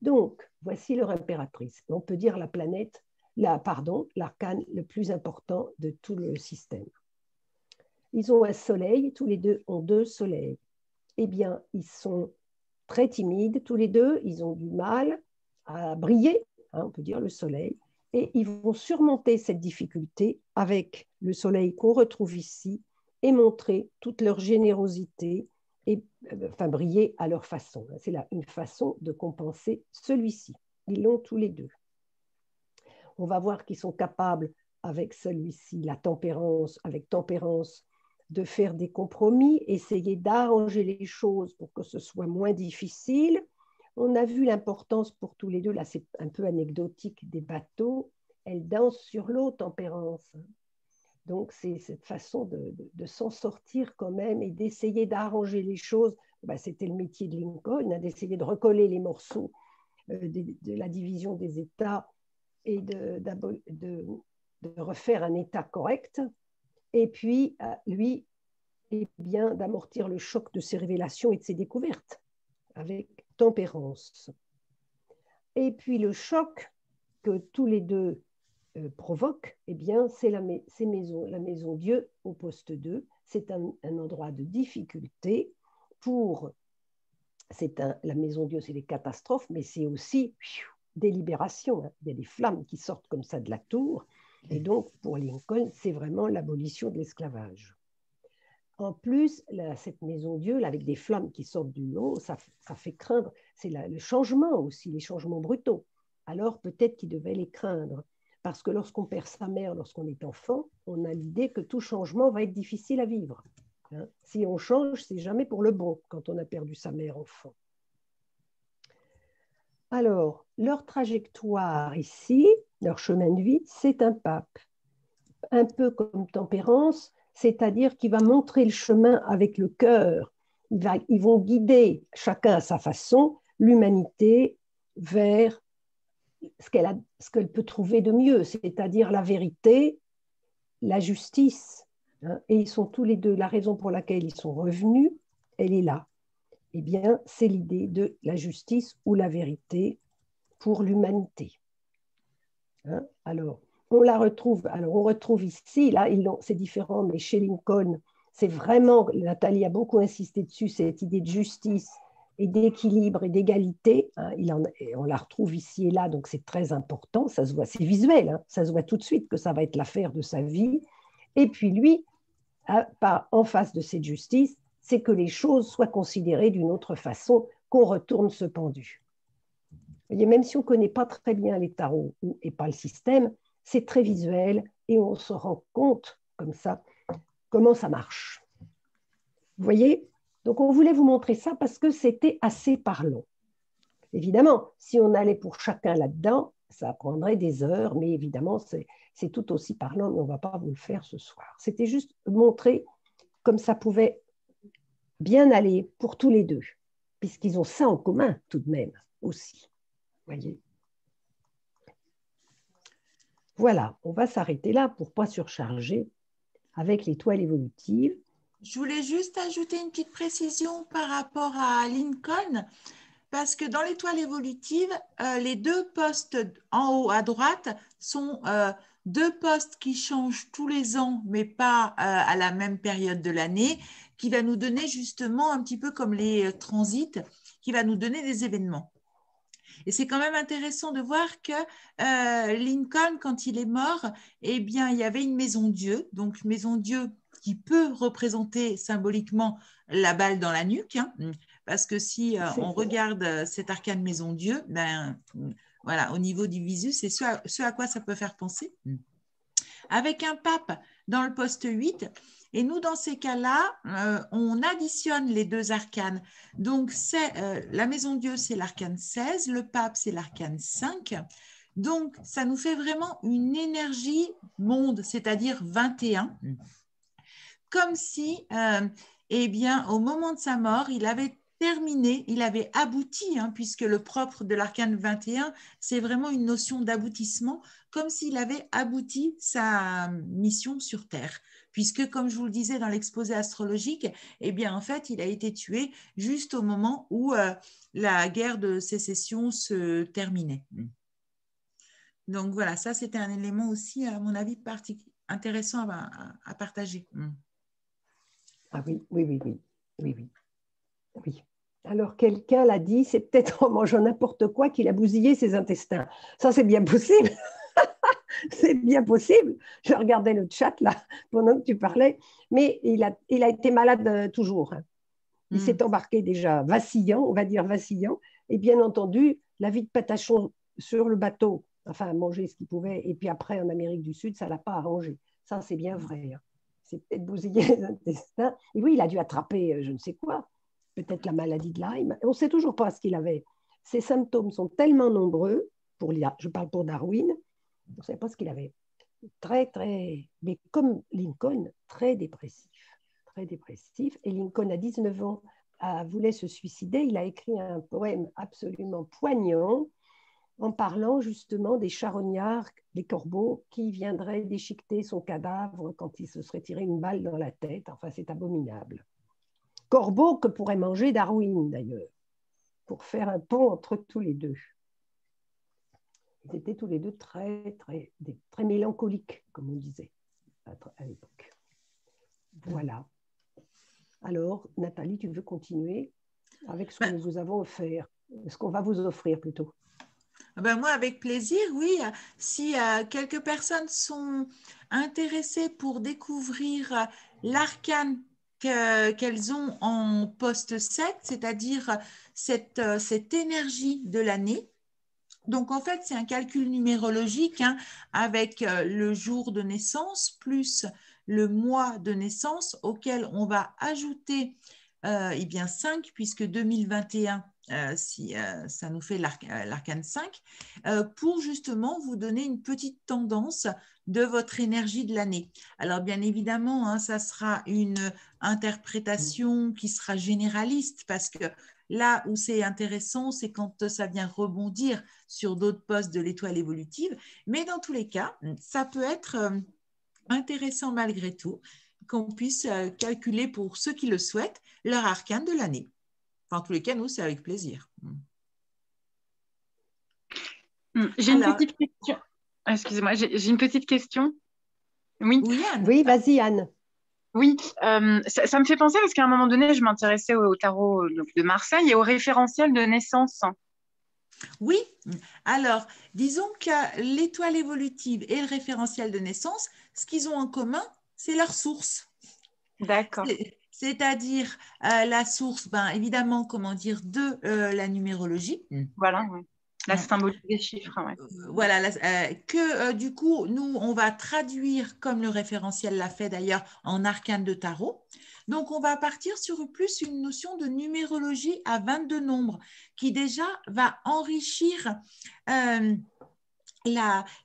Donc, voici leur impératrice. On peut dire la planète, l'arcane le plus important de tout le système. Ils ont un soleil, tous les deux ont 2 soleils. Eh bien, ils sont très timides, tous les deux, ils ont du mal à briller, hein, on peut dire le soleil, et ils vont surmonter cette difficulté avec le soleil qu'on retrouve ici et montrer toute leur générosité et briller à leur façon. C'est là une façon de compenser celui-ci. Ils l'ont tous les deux. On va voir qu'ils sont capables, avec celui-ci, la tempérance, avec tempérance, de faire des compromis, essayer d'arranger les choses pour que ce soit moins difficile. On a vu l'importance pour tous les deux, là c'est un peu anecdotique, des bateaux. Elle danse sur l'eau, tempérance. Donc c'est cette façon de s'en sortir quand même et d'essayer d'arranger les choses. C'était le métier de Lincoln, hein, d'essayer de recoller les morceaux de la division des États et de refaire un État correct. Et puis, lui, eh bien, d'amortir le choc de ses révélations et de ses découvertes avec tempérance. Et puis, le choc que tous les deux provoquent, eh bien, c'est la maison Dieu au poste 2. C'est un endroit de difficulté la maison Dieu, c'est les catastrophes, mais c'est aussi des libérations. Hein. Il y a des flammes qui sortent comme ça de la tour. Et donc, pour Lincoln, c'est vraiment l'abolition de l'esclavage. En plus, cette maison Dieu, là, avec des flammes qui sortent du haut, ça fait craindre. C'est le changement aussi, les changements brutaux. Alors, peut-être qu'il devait les craindre. Parce que lorsqu'on perd sa mère, lorsqu'on est enfant, on a l'idée que tout changement va être difficile à vivre. Hein. Si on change, c'est jamais pour le bon quand on a perdu sa mère enfant. Alors, leur trajectoire ici, leur chemin de vie, c'est un pape. Un peu comme tempérance, c'est-à-dire qu'il va montrer le chemin avec le cœur. Ils vont guider, chacun à sa façon, l'humanité vers ce qu'elle peut trouver de mieux, c'est-à-dire la vérité, la justice. Hein. Et ils sont tous les deux, la raison pour laquelle ils sont revenus, elle est là. Eh bien, c'est l'idée de la justice ou la vérité pour l'humanité. Hein? Alors, on retrouve ici, là, c'est différent, mais chez Lincoln, c'est vraiment, Nathalie a beaucoup insisté dessus, cette idée de justice et d'équilibre et d'égalité. Hein, on la retrouve ici et là, donc c'est très important, ça se voit, c'est visuel, hein, ça se voit tout de suite que ça va être l'affaire de sa vie. Et puis lui, en face de cette justice, c'est que les choses soient considérées d'une autre façon, qu'on retourne ce pendu. Et même si on ne connaît pas très bien les tarots et pas le système, c'est très visuel et on se rend compte comme ça comment ça marche. Vous voyez? Donc on voulait vous montrer ça parce que c'était assez parlant. Évidemment, si on allait pour chacun là-dedans, ça prendrait des heures, mais évidemment, c'est tout aussi parlant, mais on ne va pas vous le faire ce soir. C'était juste montrer comme ça pouvait bien aller pour tous les deux, puisqu'ils ont ça en commun tout de même aussi. Voyez. Voilà, on va s'arrêter là pour ne pas surcharger avec l'étoile évolutive. Je voulais juste ajouter une petite précision par rapport à Lincoln, parce que dans l'étoile évolutive, les 2 postes en haut à droite sont 2 postes qui changent tous les ans, mais pas à la même période de l'année, qui va nous donner justement un petit peu comme les transits, qui va nous donner des événements. Et c'est quand même intéressant de voir que Lincoln, quand il est mort, eh bien, il y avait une maison Dieu, donc maison Dieu qui peut représenter symboliquement la balle dans la nuque, hein, parce que si on regarde cet arcane maison Dieu, ben, Voilà, au niveau du visu, c'est ce à quoi ça peut faire penser. Avec un pape dans le poste 8, et nous, dans ces cas-là, on additionne les deux arcanes. Donc, la maison Dieu, c'est l'arcane 16, le pape, c'est l'arcane 5. Donc, ça nous fait vraiment une énergie monde, c'est-à-dire 21. Comme si, eh bien, au moment de sa mort, il avait terminé, il avait abouti, hein, puisque le propre de l'arcane 21, c'est vraiment une notion d'aboutissement, comme s'il avait abouti sa mission sur Terre. Puisque, comme je vous le disais dans l'exposé astrologique, eh bien, en fait, il a été tué juste au moment où la guerre de sécession se terminait. Donc, voilà, ça, c'était un élément aussi, à mon avis, intéressant à partager. Ah oui, oui, oui, oui, oui, oui. Oui. Alors, quelqu'un l'a dit, c'est peut-être en mangeant n'importe quoi qu'il a bousillé ses intestins. Ça, c'est bien possible. C'est bien possible. Je regardais le chat là pendant que tu parlais, mais il a été malade toujours. Il s'est embarqué déjà vacillant, on va dire vacillant, et bien entendu, la vie de Patachon sur le bateau, enfin manger ce qu'il pouvait, et puis après en Amérique du Sud, ça ne l'a pas arrangé. Ça, c'est bien vrai. C'est peut-être bousillé les intestins. Et oui, il a dû attraper je ne sais quoi, peut-être la maladie de Lyme. On ne sait toujours pas ce qu'il avait. Ces symptômes sont tellement nombreux, je parle pour Darwin, on ne sait pas ce qu'il avait. Très, très, mais comme Lincoln, très dépressif. Très dépressif. Et Lincoln, à 19 ans, voulait se suicider. Il a écrit un poème absolument poignant en parlant justement des charognards, des corbeaux qui viendraient déchiqueter son cadavre quand il se serait tiré une balle dans la tête. Enfin, c'est abominable. Corbeaux que pourrait manger Darwin, d'ailleurs, pour faire un pont entre tous les deux. Ils étaient tous les deux très mélancoliques, comme on disait à l'époque. Voilà. Alors, Nathalie, tu veux continuer avec ce que nous vous avons offert, ce qu'on va vous offrir plutôt? Ben moi, avec plaisir, oui. Si quelques personnes sont intéressées pour découvrir l'arcane qu'elles ont en poste 7, c'est-à-dire cette énergie de l'année. Donc, en fait, c'est un calcul numérologique avec le jour de naissance plus le mois de naissance auquel on va ajouter eh bien 5, puisque 2021, ça nous fait l'arcane 5, pour justement vous donner une petite tendance de votre énergie de l'année. Alors, bien évidemment, ça sera une interprétation qui sera généraliste parce que là où c'est intéressant, c'est quand ça vient rebondir sur d'autres postes de l'étoile évolutive. Mais dans tous les cas, ça peut être intéressant malgré tout qu'on puisse calculer pour ceux qui le souhaitent leur arcane de l'année. Enfin, en tous les cas, nous, c'est avec plaisir. J'ai une petite question. Excusez-moi, j'ai une petite question. Oui, oui, Anne. Oui, vas-y, Anne. Oui, ça me fait penser parce qu'à un moment donné, je m'intéressais au tarot de Marseille et au référentiel de naissance. Oui, alors disons que l'étoile évolutive et le référentiel de naissance, ce qu'ils ont en commun, c'est leur source. D'accord. C'est-à-dire la source, évidemment, de la numérologie. Voilà, oui. La symbolique des chiffres. Ouais. Voilà, du coup, nous, on va traduire, comme le référentiel l'a fait d'ailleurs, en arcane de tarot. Donc, on va partir sur plus une notion de numérologie à 22 nombres qui déjà va enrichir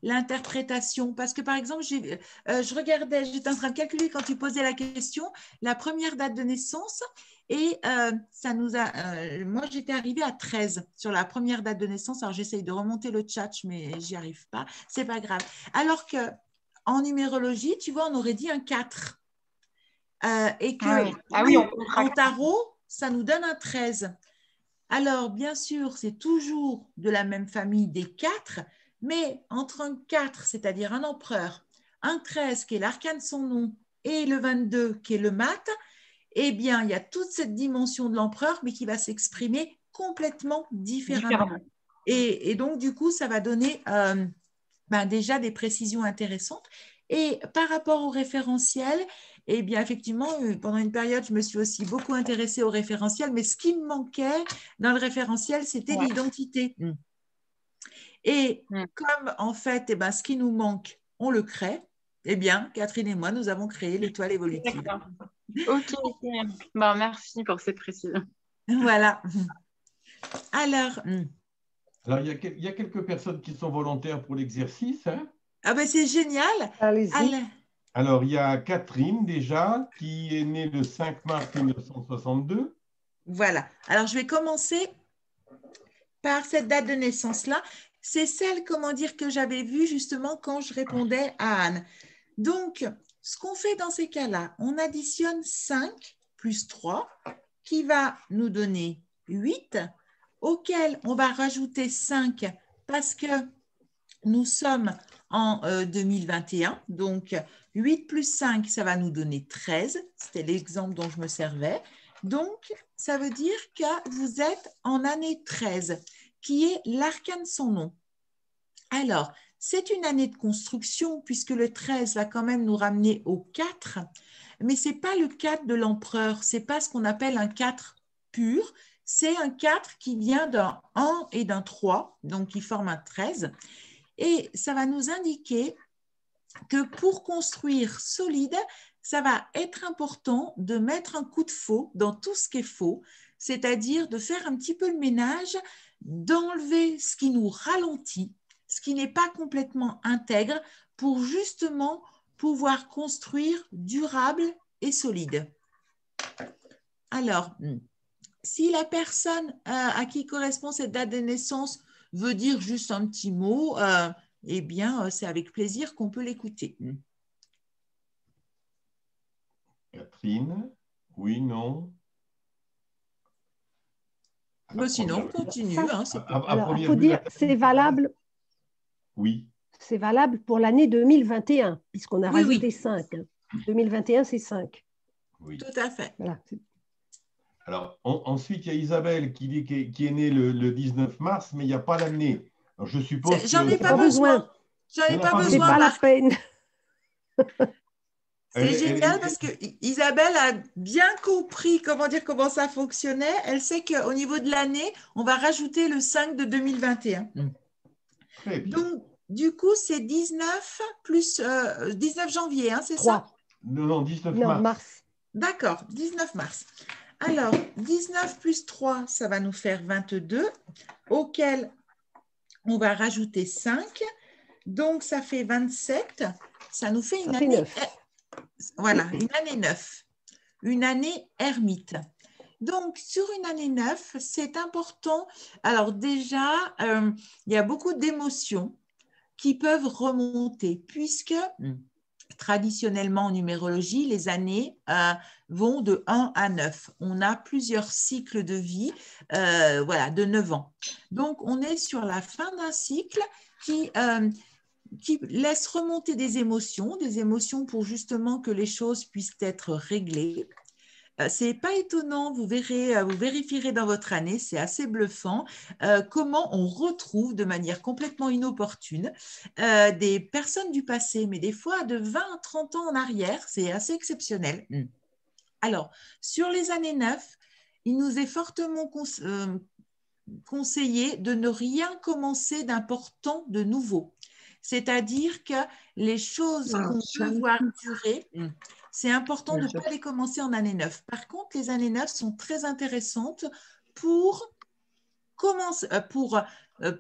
l'interprétation. Parce que, par exemple, je regardais, j'étais en train de calculer quand tu posais la question, la première date de naissance. Et ça nous a. Moi, j'étais arrivée à 13 sur la première date de naissance. Alors, j'essaye de remonter le chat, mais j'y arrive pas. C'est pas grave. Alors qu'en numérologie, tu vois, on aurait dit un 4. Et que en tarot, ça nous donne un 13. Alors, bien sûr, c'est toujours de la même famille des 4, mais entre un 4, c'est-à-dire un empereur, un 13 qui est l'arcane de son nom, et le 22 qui est le mat, eh bien, il y a toute cette dimension de l'empereur, mais qui va s'exprimer complètement différemment. Et donc, du coup, ça va donner déjà des précisions intéressantes. Et par rapport au référentiel, eh bien, effectivement, pendant une période, je me suis aussi beaucoup intéressée au référentiel, mais ce qui me manquait dans le référentiel, c'était l'identité. Et comme en fait, eh ben, ce qui nous manque, on le crée, eh bien, Catherine et moi, nous avons créé l'étoile évolutive. D'accord. Ok, ok. Bon, merci pour ces précisions. Voilà. Alors, Alors, il y a quelques personnes qui sont volontaires pour l'exercice. Hein. ah ben, c'est génial. Allez-y. Alors, il y a Catherine déjà, qui est née le 5 mars 1962. Voilà. Alors, je vais commencer par cette date de naissance-là. C'est celle, comment dire, que j'avais vue justement quand je répondais à Anne. Donc, ce qu'on fait dans ces cas-là, on additionne 5 plus 3, qui va nous donner 8, auquel on va rajouter 5 parce que nous sommes en 2021. Donc, 8 plus 5, ça va nous donner 13. C'était l'exemple dont je me servais. Donc, ça veut dire que vous êtes en année 13, qui est l'arcane sans nom. Alors, c'est une année de construction puisque le 13 va quand même nous ramener au 4, mais ce n'est pas le 4 de l'empereur, ce n'est pas ce qu'on appelle un 4 pur, c'est un 4 qui vient d'un 1 et d'un 3, donc qui forme un 13. Et ça va nous indiquer que pour construire solide, ça va être important de mettre un coup de faux dans tout ce qui est faux, c'est-à-dire de faire un petit peu le ménage, d'enlever ce qui nous ralentit, ce qui n'est pas complètement intègre, pour justement pouvoir construire durable et solide. Alors, si la personne à qui correspond cette date de naissance veut dire juste un petit mot, eh bien, c'est avec plaisir qu'on peut l'écouter. Catherine, oui, non. Mais sinon, on continue. Alors, il faut dire, c'est valable. Oui. C'est valable pour l'année 2021, puisqu'on a rajouté oui. 5. 2021, c'est 5. Oui. Tout à fait. Voilà. Alors, ensuite, il y a Isabelle qui dit qui est née le 19 mars, mais il n'y a pas l'année. Je suppose que… J'en ai pas besoin. J'en ai pas besoin. C'est pas la peine. C'est génial parce que Isabelle a bien compris comment ça fonctionnait. Elle sait qu'au niveau de l'année, on va rajouter le 5 de 2021. Très bien. Donc, du coup, c'est 19 plus 19 janvier, hein, c'est ça? Non, 19 mars. D'accord, 19 mars. Alors, 19 plus 3, ça va nous faire 22, auquel on va rajouter 5. Donc, ça fait 27. Ça nous fait une année… 9. Voilà, une année 9. Une année ermite. Donc, sur une année 9, c'est important. Alors déjà, il y a beaucoup d'émotions qui peuvent remonter puisque traditionnellement en numérologie, les années vont de 1 à 9. On a plusieurs cycles de vie de 9 ans. Donc, on est sur la fin d'un cycle qui laisse remonter des émotions pour justement que les choses puissent être réglées. Ce n'est pas étonnant, vous vérifierez dans votre année, c'est assez bluffant, comment on retrouve de manière complètement inopportune des personnes du passé, mais des fois de 20 à 30 ans en arrière, c'est assez exceptionnel. Alors, sur les années 9, il nous est fortement conseillé de ne rien commencer d'important de nouveau. C'est-à-dire que les choses qu'on peut voir durer, c'est important de ne pas les commencer en année 9. Par contre, les années 9 sont très intéressantes pour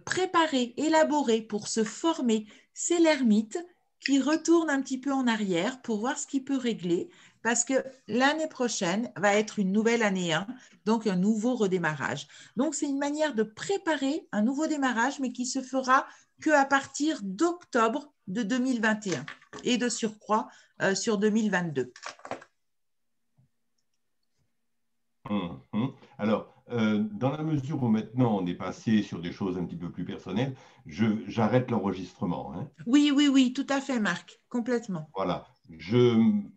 préparer, élaborer, pour se former. C'est l'ermite qui retourne un petit peu en arrière pour voir ce qu'il peut régler, parce que l'année prochaine va être une nouvelle année 1, donc un nouveau redémarrage. Donc, c'est une manière de préparer un nouveau démarrage, mais qui se fera qu'à partir d'octobre de 2021 et de surcroît sur 2022. Alors, dans la mesure où maintenant on est passé sur des choses un petit peu plus personnelles, j'arrête l'enregistrement. Hein. Oui, tout à fait, Marc, complètement. Voilà.